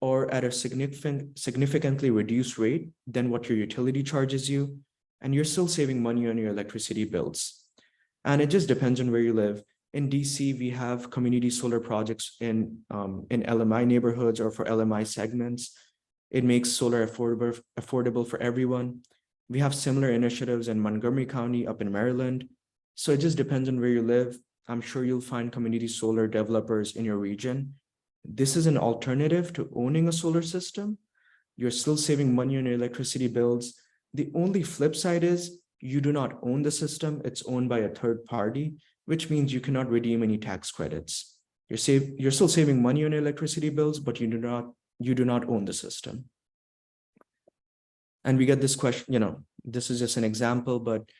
or at a significantly reduced rate than what your utility charges you, and you're still saving money on your electricity bills. And it just depends on where you live. In DC, we have community solar projects in LMI neighborhoods or for LMI segments. It makes solar affordable for everyone. We have similar initiatives in Montgomery County up in Maryland. So it just depends on where you live. I'm sure you'll find community solar developers in your region. This is an alternative to owning a solar system. You're still saving money on your electricity bills. The only flip side is you do not own the system. It's owned by a third party, which means you cannot redeem any tax credits. You're still saving money on your electricity bills, but you do not own the system. And we get this question, this is just an example, but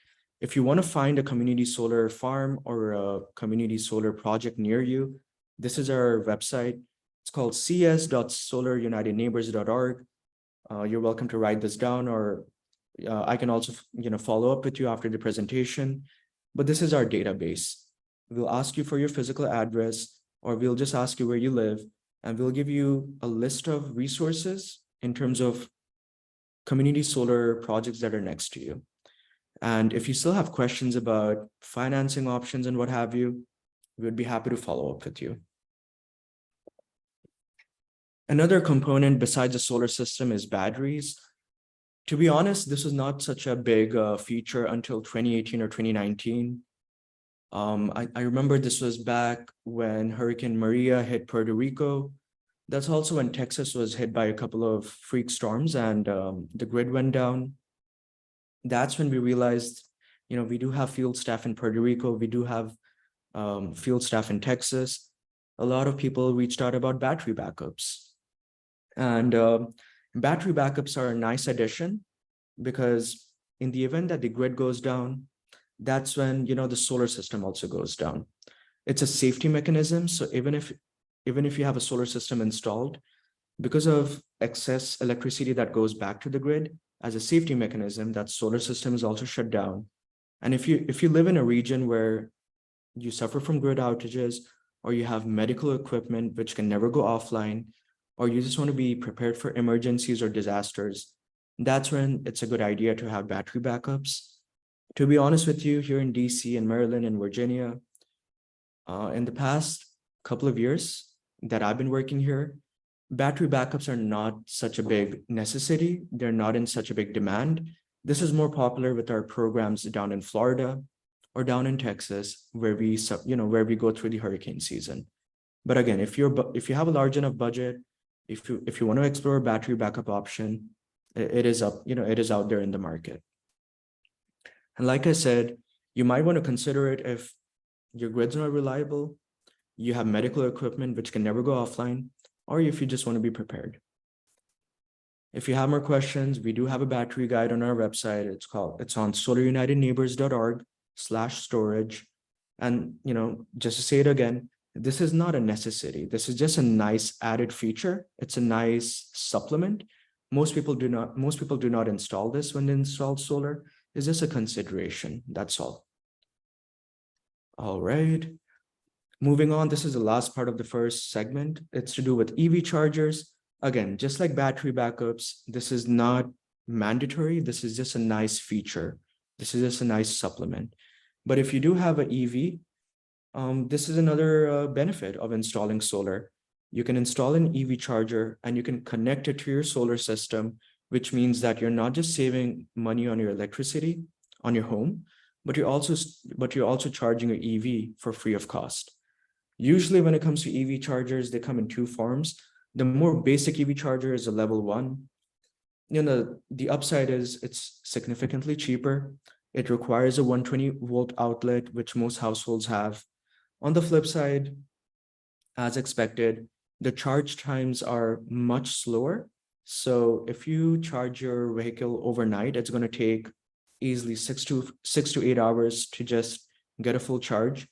if you want to find a community solar farm or a community solar project near you, this is our website. It's called cs.solarunitedneighbors.org. You're welcome to write this down, or I can also, follow up with you after the presentation. But this is our database. We'll ask you for your physical address, or we'll just ask you where you live, and we'll give you a list of resources in terms of community solar projects that are next to you. And if you still have questions about financing options and what have you, we would be happy to follow up with you. Another component besides the solar system is batteries. To be honest, this was not such a big feature until 2018 or 2019. I remember this was back when Hurricane Maria hit Puerto Rico. That's also when Texas was hit by a couple of freak storms and the grid went down. That's when we realized, we do have field staff in Puerto Rico. We do have field staff in Texas. A lot of people reached out about battery backups. And battery backups are a nice addition because in the event that the grid goes down, that's when, the solar system also goes down. It's a safety mechanism. So even if you have a solar system installed, because of excess electricity that goes back to the grid, as a safety mechanism, that solar system is also shut down. And if you live in a region where you suffer from grid outages, or you have medical equipment which can never go offline, or you just want to be prepared for emergencies or disasters, that's when it's a good idea to have battery backups. To be honest with you, here in DC and Maryland and Virginia, in the past couple of years that I've been working here, battery backups are not such a big necessity. They're not in such a big demand. This is more popular with our programs down in Florida or down in Texas, where we go through the hurricane season. But again, if you have a large enough budget, if you want to explore a battery backup option, it is out there in the market. And like I said, you might want to consider it if your grid's not reliable, you have medical equipment which can never go offline, or if you just want to be prepared. If you have more questions, we do have a battery guide on our website. It's on solarunitedneighbors.org/storage. And, just to say it again, this is not a necessity. This is just a nice added feature. It's a nice supplement. Most people do not install this when they install solar. It's just a consideration. That's all. All right. Moving on, this is the last part of the first segment. It's to do with EV chargers. Again, just like battery backups, this is not mandatory. This is just a nice feature. This is just a nice supplement. But if you do have an EV, this is another benefit of installing solar. You can install an EV charger and you can connect it to your solar system, which means that you're not just saving money on your electricity on your home, but you're also charging your EV for free of cost. Usually when it comes to EV chargers, they come in two forms. The more basic EV charger is a level 1. The upside is it's significantly cheaper. It requires a 120 volt outlet, which most households have. On the flip side, as expected, the charge times are much slower. So if you charge your vehicle overnight, it's going to take easily 6 to 8 hours to just get a full charge,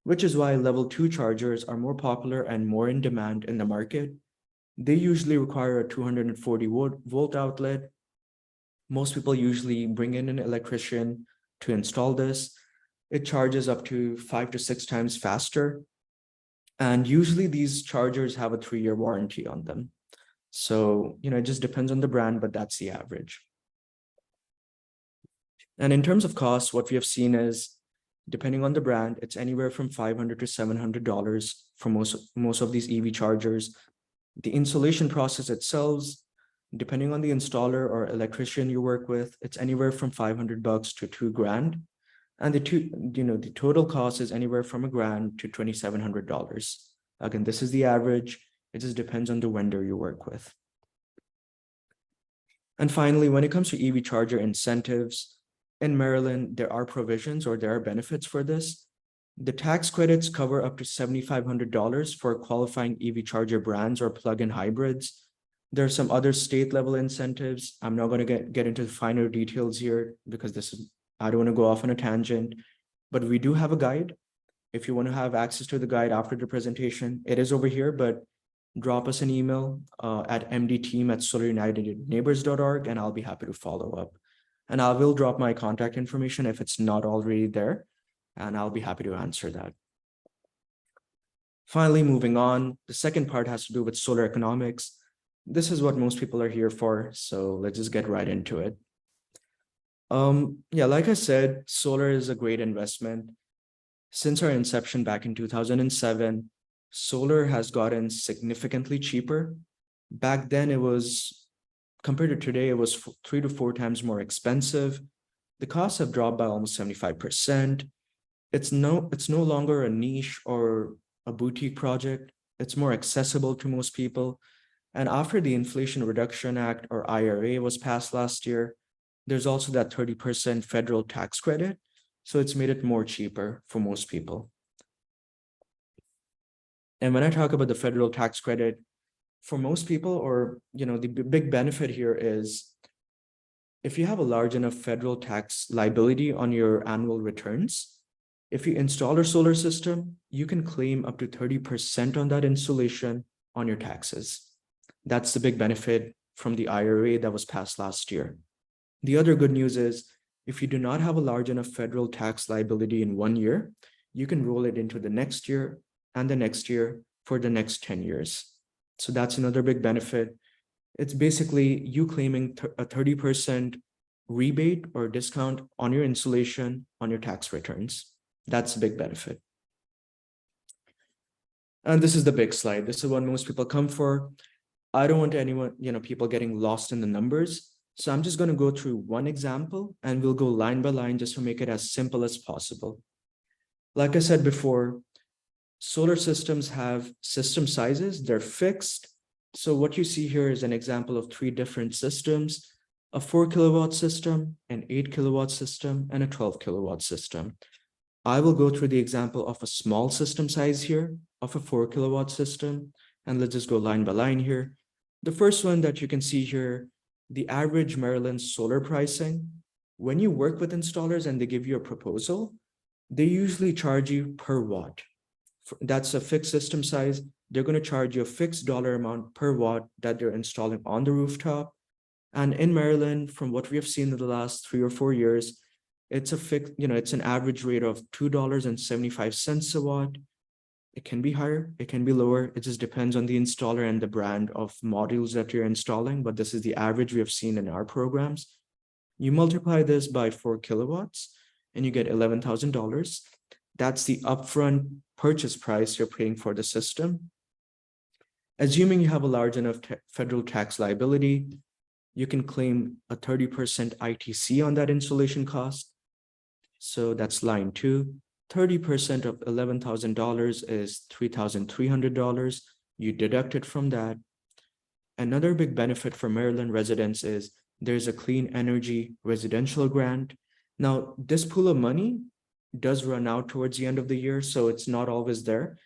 which is why level 2 chargers are more popular and more in demand in the market. They usually require a 240 volt outlet. Most people usually bring in an electrician to install this. It charges up to 5 to 6 times faster. And usually these chargers have a 3-year warranty on them. So, it just depends on the brand, but that's the average. And in terms of cost, what we have seen is, depending on the brand, it's anywhere from $500 to $700 for most of these EV chargers. The installation process itself, depending on the installer or electrician you work with, it's anywhere from $500 to $2,000. And the total cost is anywhere from $1,000 to $2,700. Again, this is the average. It just depends on the vendor you work with. And finally, when it comes to EV charger incentives, in Maryland, there are provisions or there are benefits for this. The tax credits cover up to $7,500 for qualifying EV charger brands or plug-in hybrids. There are some other state level incentives. I'm not going to get into the finer details here because I don't want to go off on a tangent, but we do have a guide. If you want to have access to the guide after the presentation, it is over here, but drop us an email at mdteam@solarunitedneighbors.org and I'll be happy to follow up. And I will drop my contact information if it's not already there, and I'll be happy to answer that. Finally, moving on, the second part has to do with solar economics. This is what most people are here for, so let's just get right into it. Like I said, solar is a great investment. Since our inception back in 2007, solar has gotten significantly cheaper. Back then, compared to today, it was 3 to 4 times more expensive. The costs have dropped by almost 75%. It's no longer a niche or a boutique project. It's more accessible to most people. And after the Inflation Reduction Act, or IRA, was passed last year, there's also that 30% federal tax credit. So it's made it more cheaper for most people. And when I talk about the federal tax credit, for most people, or the big benefit here is if you have a large enough federal tax liability on your annual returns, if you install a solar system, you can claim up to 30% on that installation on your taxes. That's the big benefit from the IRA that was passed last year. The other good news is if you do not have a large enough federal tax liability in 1 year, you can roll it into the next year and the next year for the next 10 years. So that's another big benefit. It's basically you claiming a 30% rebate or discount on your installation on your tax returns. That's a big benefit. And this is the big slide. This is what most people come for. I don't want anyone, people getting lost in the numbers. So I'm just going to go through one example and we'll go line by line just to make it as simple as possible. Like I said before, solar systems have system sizes. They're fixed. So what you see here is an example of 3 different systems: a 4 kilowatt system, an 8 kilowatt system, and a 12 kilowatt system. I will go through the example of a small system size here of a 4 kilowatt system. And let's just go line by line here. The first one that you can see here the average Maryland solar pricing, when you work with installers and they give you a proposal, they usually charge you per watt. That's a fixed system size. They're going to charge you a fixed dollar amount per watt that they're installing on the rooftop. And in Maryland, from what we have seen in the last 3 or 4 years, it's a fixed, it's an average rate of $2.75 a watt. It can be higher, it can be lower. It just depends on the installer and the brand of modules that you're installing. But this is the average we have seen in our programs. You multiply this by 4 kilowatts and you get $11,000. That's the upfront purchase price you're paying for the system. Assuming you have a large enough federal tax liability, you can claim a 30% ITC on that installation cost. So that's line 2. 30% of $11,000 is $3,300. You deduct it from that. Another big benefit for Maryland residents is there's a clean energy residential grant. Now, this pool of money does run out towards the end of the year, so it's not always there,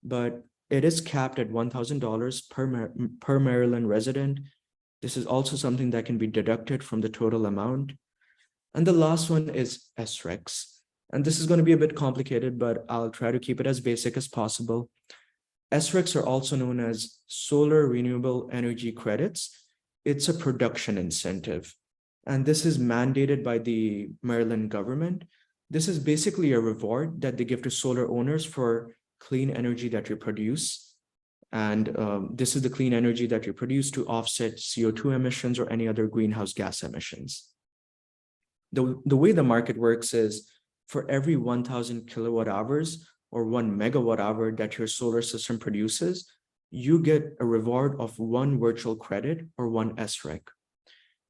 but it is capped at $1,000 per Maryland resident. This is also something that can be deducted from the total amount. And the last one is SRECs. And this is going to be a bit complicated, but I'll try to keep it as basic as possible. SRECs are also known as solar renewable energy credits. It's a production incentive. And this is mandated by the Maryland government. This is basically a reward that they give to solar owners for clean energy that you produce. And this is the clean energy that you produce to offset CO2 emissions or any other greenhouse gas emissions. The way the market works is for every 1,000 kilowatt hours or 1 megawatt hour that your solar system produces, you get a reward of 1 virtual credit or 1 SREC.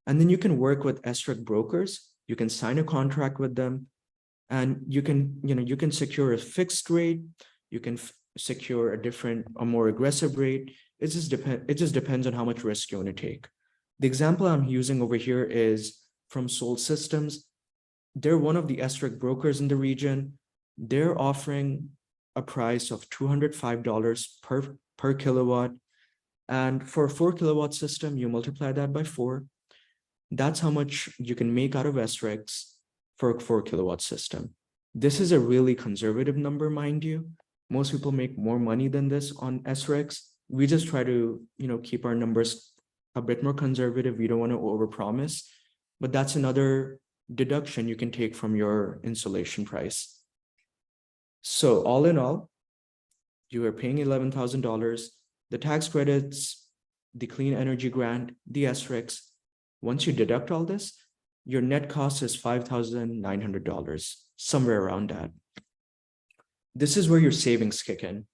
And then you can work with SREC brokers. You can sign a contract with them, and you can secure a fixed rate. You can secure a more aggressive rate. It just depends on how much risk you want to take. The example I'm using over here is from Sol Systems. They're one of the SREC brokers in the region. They're offering a price of $205 per kilowatt. And for a 4 kilowatt system, you multiply that by 4. That's how much you can make out of SRECs for a 4 kilowatt system. This is a really conservative number, mind you. Most people make more money than this on SRECs. We just try to, keep our numbers a bit more conservative. We don't want to overpromise, but that's another deduction you can take from your installation price. So all in all, you are paying $11,000, the tax credits, the clean energy grant, the SRECs. Once you deduct all this, your net cost is $5,900, somewhere around that. This is where your savings kick in.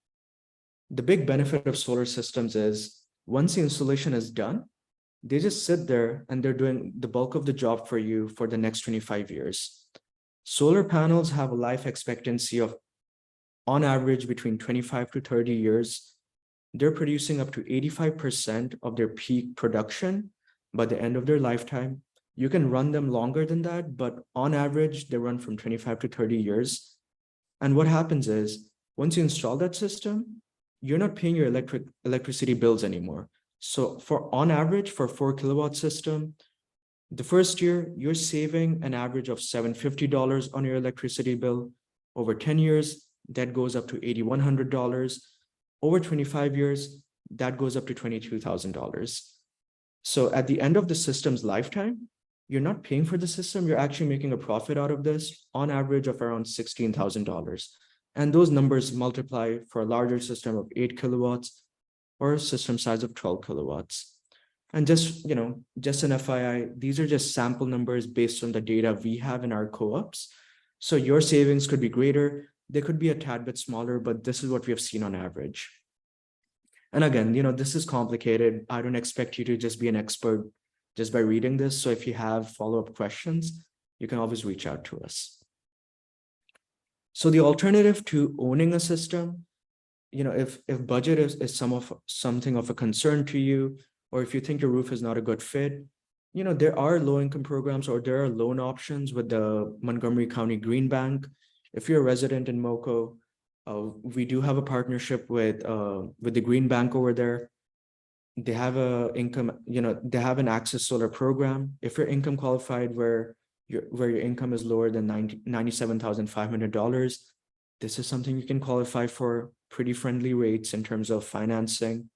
The big benefit of solar systems is once the installation is done, they just sit there and they're doing the bulk of the job for you for the next 25 years. Solar panels have a life expectancy of, on average, between 25 to 30 years. They're producing up to 85% of their peak production by the end of their lifetime. You can run them longer than that, but on average, they run from 25 to 30 years. And what happens is, once you install that system, you're not paying your electricity bills anymore. So on average, for a 4 kilowatt system, the first year, you're saving an average of $750 on your electricity bill. Over 10 years, that goes up to $8,100. Over 25 years, that goes up to $22,000. So at the end of the system's lifetime, you're not paying for the system, you're actually making a profit out of this on average of around $16,000. And those numbers multiply for a larger system of 8 kilowatts or a system size of 12 kilowatts. And just an FYI, these are just sample numbers based on the data we have in our co-ops. So your savings could be greater, they could be a tad bit smaller, but this is what we have seen on average. And again, this is complicated. I don't expect you to just be an expert just by reading this. So if you have follow-up questions, you can always reach out to us. So the alternative to owning a system, if budget is something of a concern to you, or if you think your roof is not a good fit, there are low-income programs or there are loan options with the Montgomery County Green Bank. If you're a resident in MoCo, we do have a partnership with the Green Bank over there. they have a income, they have an access solar program. If you're income qualified where your income is lower than $97,500, this is something you can qualify for pretty friendly rates in terms of financing.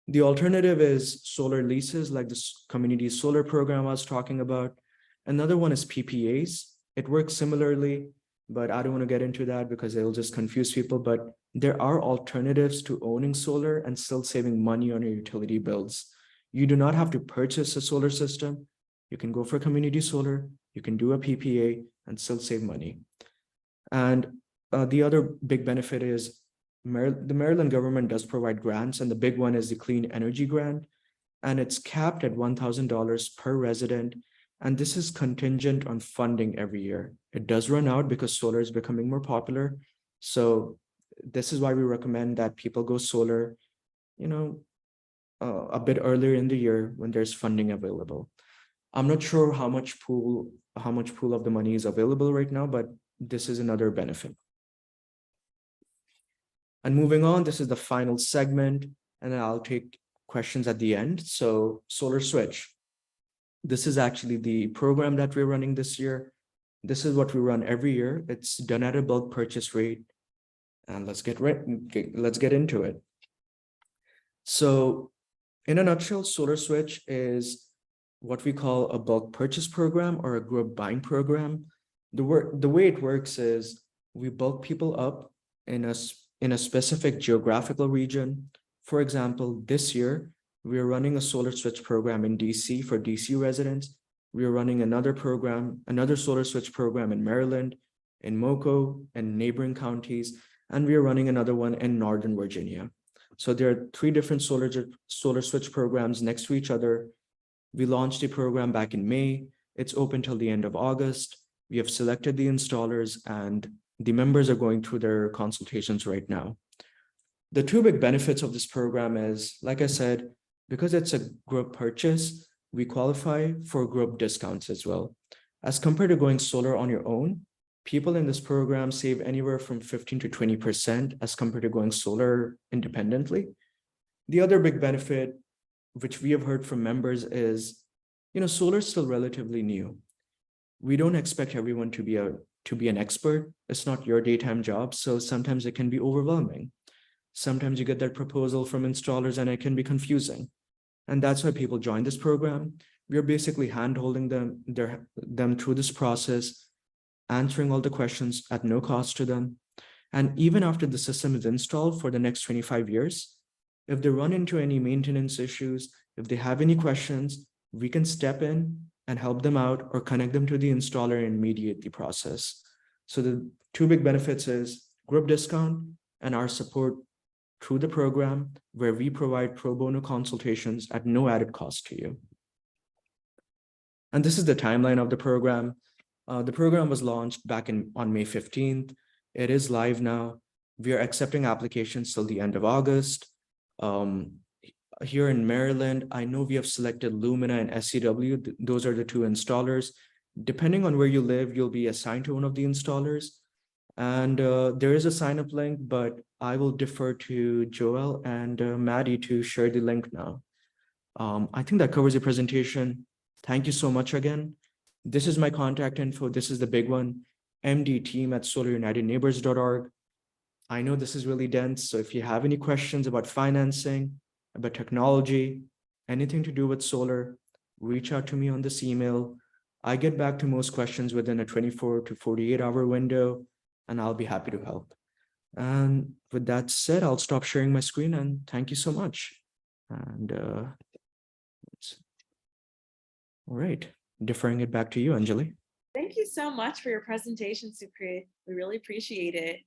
The alternative is solar leases, like this community solar program I was talking about. Another one is PPAs. It works similarly, but I don't want to get into that because it'll just confuse people. But there are alternatives to owning solar and still saving money on your utility bills. You do not have to purchase a solar system. You can go for community solar, you can do a PPA and still save money. And the other big benefit is the Maryland government does provide grants, and the big one is the Clean Energy Grant, and it's capped at $1,000 per resident. And this is contingent on funding every year. It does run out because solar is becoming more popular. So this is why we recommend that people go solar, a bit earlier in the year when there's funding available. I'm not sure how much pool of the money is available right now, but this is another benefit. And moving on, this is the final segment, and then I'll take questions at the end. So Solar Switch. This is actually the program that we're running this year. This is what we run every year. It's done at a bulk purchase rate. And let's get into it. So in a nutshell, Solar Switch is what we call a bulk purchase program or a group buying program. The way it works is we bulk people up in a specific geographical region. For example, this year, we are running a Solar Switch program in DC for DC residents. We are running another Solar Switch program in Maryland, in Moco, and neighboring counties, and we are running another one in Northern Virginia. So there are 3 different Solar Switch programs next to each other. We launched a program back in May. It's open till the end of August. We have selected the installers, and the members are going through their consultations right now. The 2 big benefits of this program is, like I said, because it's a group purchase, we qualify for group discounts as well. As compared to going solar on your own, people in this program save anywhere from 15 to 20% as compared to going solar independently. The other big benefit, which we have heard from members, is, solar is still relatively new. We don't expect everyone to be an expert. It's not your daytime job, so sometimes it can be overwhelming. Sometimes you get that proposal from installers and it can be confusing. And that's why people join this program. We are basically hand-holding them through this process, answering all the questions at no cost to them. And even after the system is installed for the next 25 years, if they run into any maintenance issues, if they have any questions, we can step in and help them out or connect them to the installer and mediate the process. So the 2 big benefits is group discount and our support through the program, where we provide pro bono consultations at no added cost to you. And this is the timeline of the program. The program was launched back on May 15th. It is live now. We are accepting applications till the end of August. Here in Maryland, I know we have selected Lumina and SCW. Those are the 2 installers. Depending on where you live, you'll be assigned to one of the installers. And there is a sign-up link, but I will defer to Joel and Maddie to share the link now. I think that covers the presentation. Thank you so much again. This is my contact info. This is the big one, mdteam@solarunitedneighbors.org. I know this is really dense, so if you have any questions about financing, about technology, anything to do with solar, reach out to me on this email. I get back to most questions within a 24 to 48-hour window, and I'll be happy to help. And with that said, I'll stop sharing my screen, and thank you so much. And all right, deferring it back to you, Anjali. Thank you so much for your presentation, Sukrit. We really appreciate it.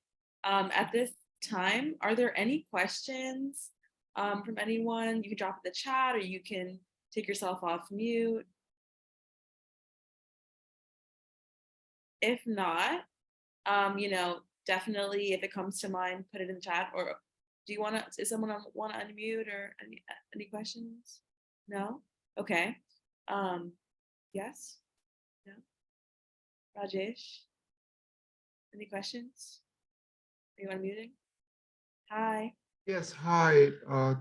At this time, are there any questions from anyone? You can drop in the chat, or you can take yourself off mute. If not, definitely, if it comes to mind, put it in the chat. Or does someone want to unmute, or any questions? No? Okay. Yes? No? Rajesh? Any questions? Are you unmuting? Hi. Yes, hi.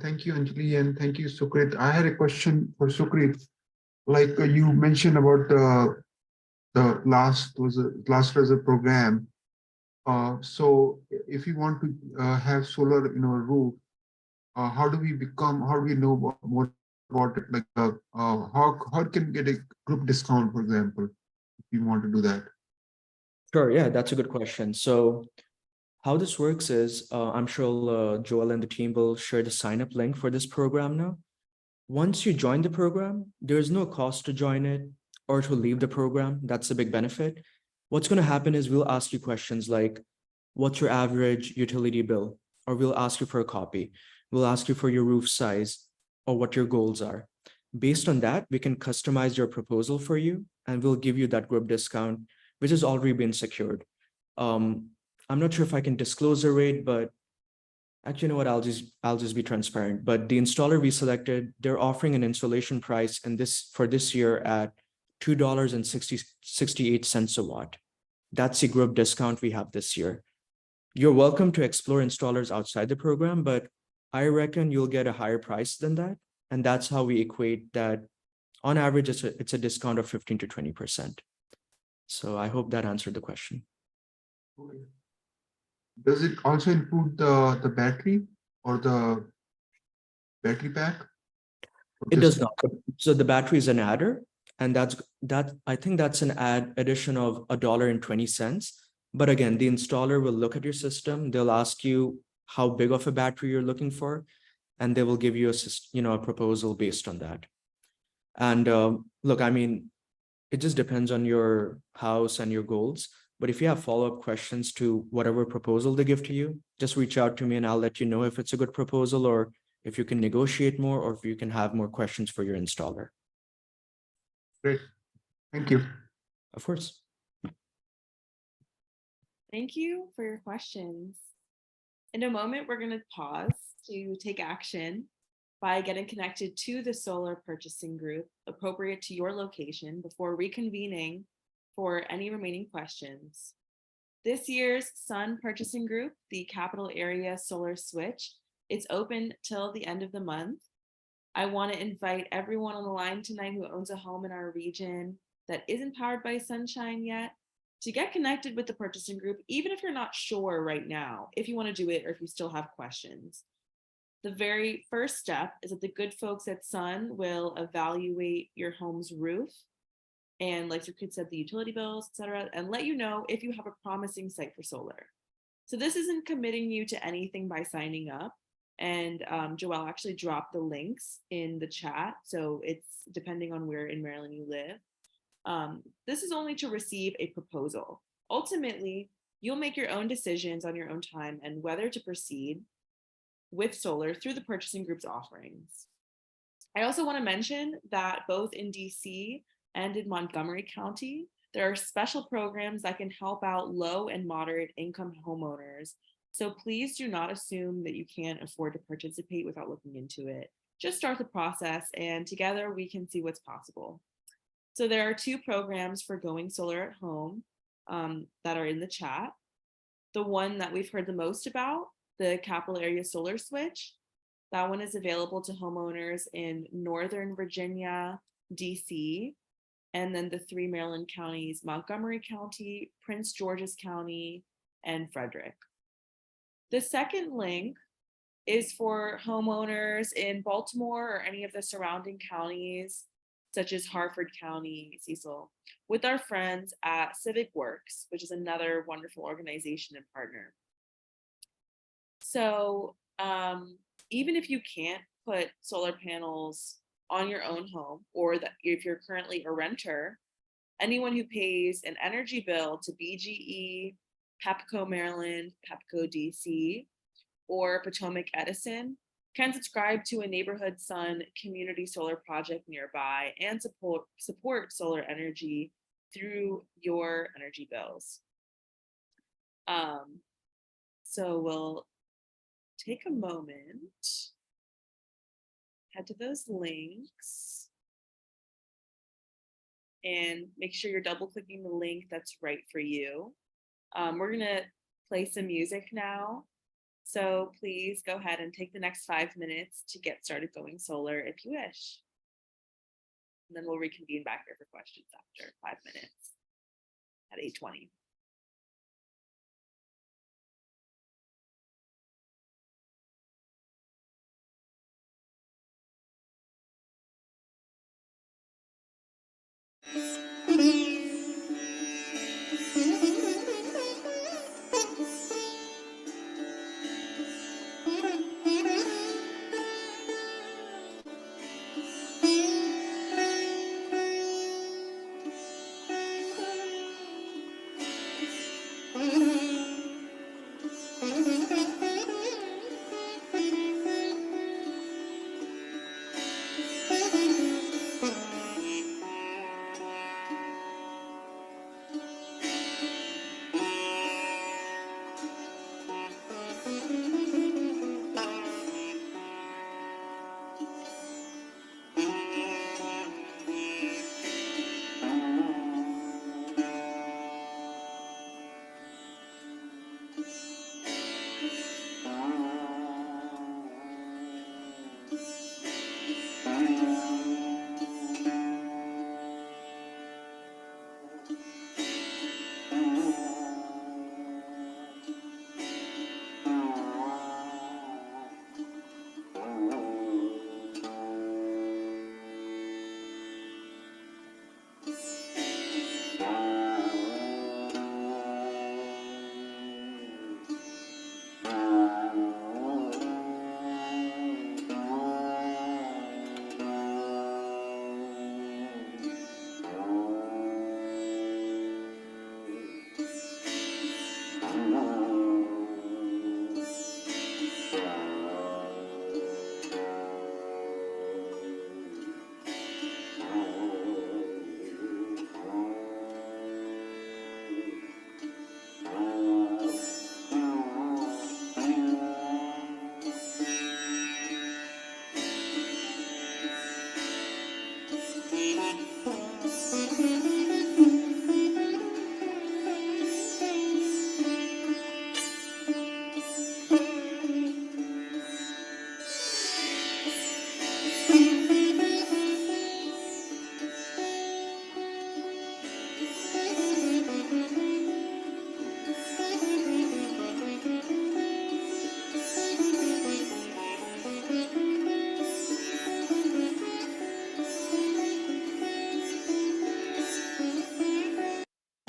Thank you, Anjali, and thank you, Sukrit. I had a question for Sukrit. Like you mentioned about the last resort program. So if you want to have solar in our roof, how do we know more about it? Like, how can we get a group discount, for example, if you want to do that? Sure, yeah, that's a good question. So how this works is, I'm sure Joel and the team will share the sign up link for this program now. Once you join the program, there's no cost to join it or to leave the program. That's a big benefit. What's going to happen is we'll ask you questions like, what's your average utility bill? Or we'll ask you for a copy. We'll ask you for your roof size or what your goals are. Based on that, we can customize your proposal for you and we'll give you that group discount, which has already been secured. Um, I'm not sure if I can disclose the rate, but actually, you know what? I'll just be transparent. But the installer we selected, they're offering an installation price and this for this year at $2.68 a watt. That's the group discount we have this year. You're welcome to explore installers outside the program, but I reckon you'll get a higher price than that. And that's how we equate that. On average, it's a discount of 15 to 20%. So I hope that answered the question. Okay. Does it also include the battery or the battery pack? Or It just does not. So the battery is an adder, and that I think that's an addition of $1.20. But again, the installer will look at your system. They'll ask you how big of a battery you're looking for, and they will give you a proposal based on that. And look, I mean, it just depends on your house and your goals. But if you have follow-up questions to whatever proposal they give to you, just reach out to me and I'll let you know if it's a good proposal or if you can negotiate more or if you can have more questions for your installer. great. Thank you. Of course. Thank you for your questions. In a moment, we're going to pause to take action by getting connected to the solar purchasing group appropriate to your location before reconvening for any remaining questions. This year's Sun purchasing group, the Capital Area Solar Switch, it's open till the end of the month. I want to invite everyone on the line tonight who owns a home in our region that isn't powered by sunshine yet to get connected with the purchasing group, even if you're not sure right now, if you want to do it or if you still have questions. The very first step is that the good folks at Sun will evaluate your home's roof and, like your kid said, the utility bills, etc., and let you know if you have a promising site for solar. So this isn't committing you to anything by signing up. And Joelle actually dropped the links in the chat. So it's depending on where in Maryland you live. This is only to receive a proposal. Ultimately, you'll make your own decisions on your own time and whether to proceed with solar through the purchasing group's offerings. I also want to mention that both in DC and in Montgomery County, there are special programs that can help out low and moderate income homeowners. So please do not assume that you can't afford to participate without looking into it. Just start the process and together we can see what's possible. So there are two programs for going solar at home that are in the chat. The one that we've heard the most about, the Capital Area Solar Switch, that one is available to homeowners in Northern Virginia, DC, and then the three Maryland counties, Montgomery County, Prince George's County, and Frederick. The second link is for homeowners in Baltimore or any of the surrounding counties, such as Harford County, Cecil, with our friends at Civic Works, which is another wonderful organization and partner. So even if you can't put solar panels on your own home, or that if you're currently a renter, anyone who pays an energy bill to BGE, Pepco Maryland, Pepco DC, or Potomac Edison can subscribe to a Neighborhood Sun community solar project nearby and support solar energy through your energy bills. So we'll take a moment, head to those links, and make sure you're double clicking the link that's right for you. We're gonna play some music now. So please go ahead and take the next 5 minutes to get started going solar if you wish. And then we'll reconvene back here for questions after 5 minutes at 8:20.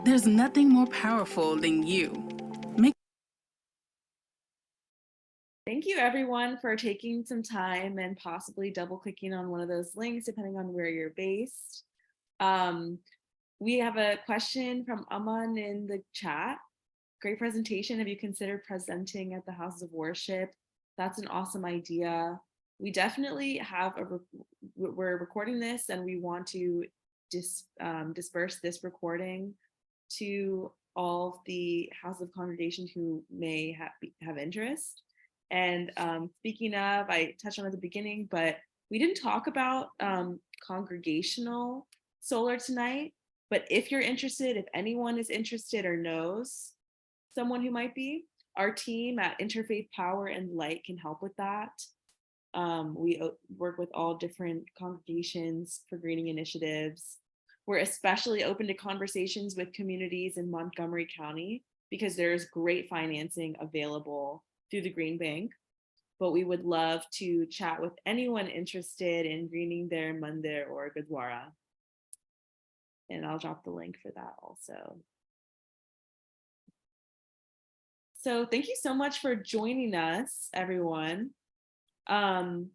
There's nothing more powerful than you. Thank you everyone for taking some time and possibly double clicking on one of those links depending on where you're based. We have a question from Aman in the chat. Great presentation. Have you considered presenting at the houses of worship? That's an awesome idea. We definitely have we're recording this and we want to disperse this recording to all of the House of Congregations who may have interest. And speaking of, I touched on it at the beginning, but we didn't talk about congregational solar tonight. But if you're interested, if anyone is interested or knows someone who might be, our team at Interfaith Power and Light can help with that. We work with all different congregations for greening initiatives. We're especially open to conversations with communities in Montgomery County because there's great financing available through the Green Bank. But we would love to chat with anyone interested in greening their mandir or gurdwara. And I'll drop the link for that also. So thank you so much for joining us, everyone. Before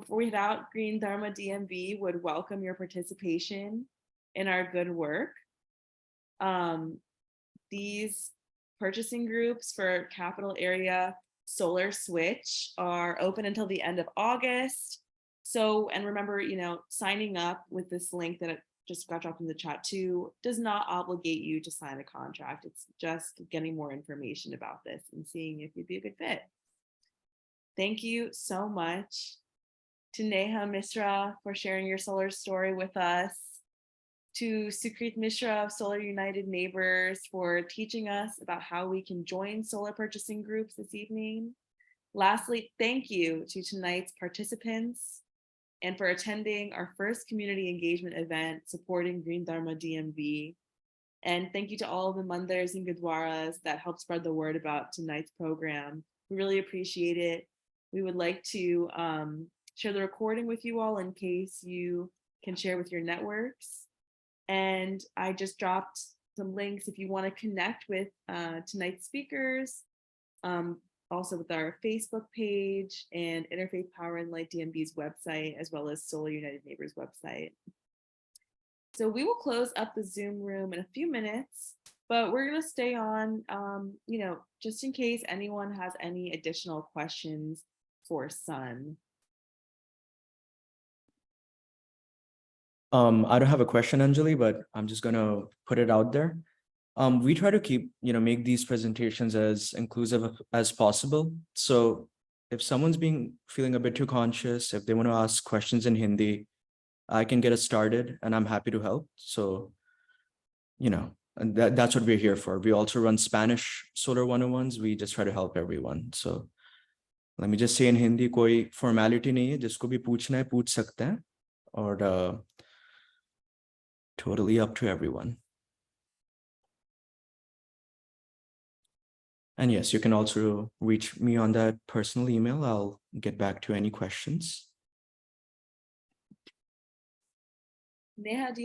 we head out, Green Dharma DMV would welcome your participation in our good work. These purchasing groups for capital area solar switch are open until the end of August. So, and remember, signing up with this link that just got dropped in the chat too does not obligate you to sign a contract. It's just getting more information about this and seeing if you'd be a good fit. Thank you so much to Neha Misra for sharing your solar story with us. to Sukrit Mishra of Solar United Neighbors for teaching us about how we can join solar purchasing groups this evening. Lastly, thank you to tonight's participants and for attending our first community engagement event supporting Green Dharma DMV. And thank you to all of the mandirs and gurdwaras that helped spread the word about tonight's program. We really appreciate it. We would like to share the recording with you all in case you can share with your networks. And I just dropped some links if you want to connect with tonight's speakers, also with our Facebook page and Interfaith Power and Light DMV's website, as well as Solar United Neighbors website. So we will close up the Zoom room in a few minutes, but we're going to stay on, just in case anyone has any additional questions for Sun. I don't have a question, Anjali, but I'm just going to put it out there. We try to keep, make these presentations as inclusive as possible. So if someone's feeling a bit too conscious, if they want to ask questions in Hindi, I can get us started and I'm happy to help. So, and that's what we're here for. We also run Spanish Solar 101s. We just try to help everyone. So let me just say in Hindi, koi formality nahi hai, jisko bhi puchna hai, pooch sakte hain. Or totally up to everyone. And yes, you can also reach me on that personal email. I'll get back to any questions. Neha, do you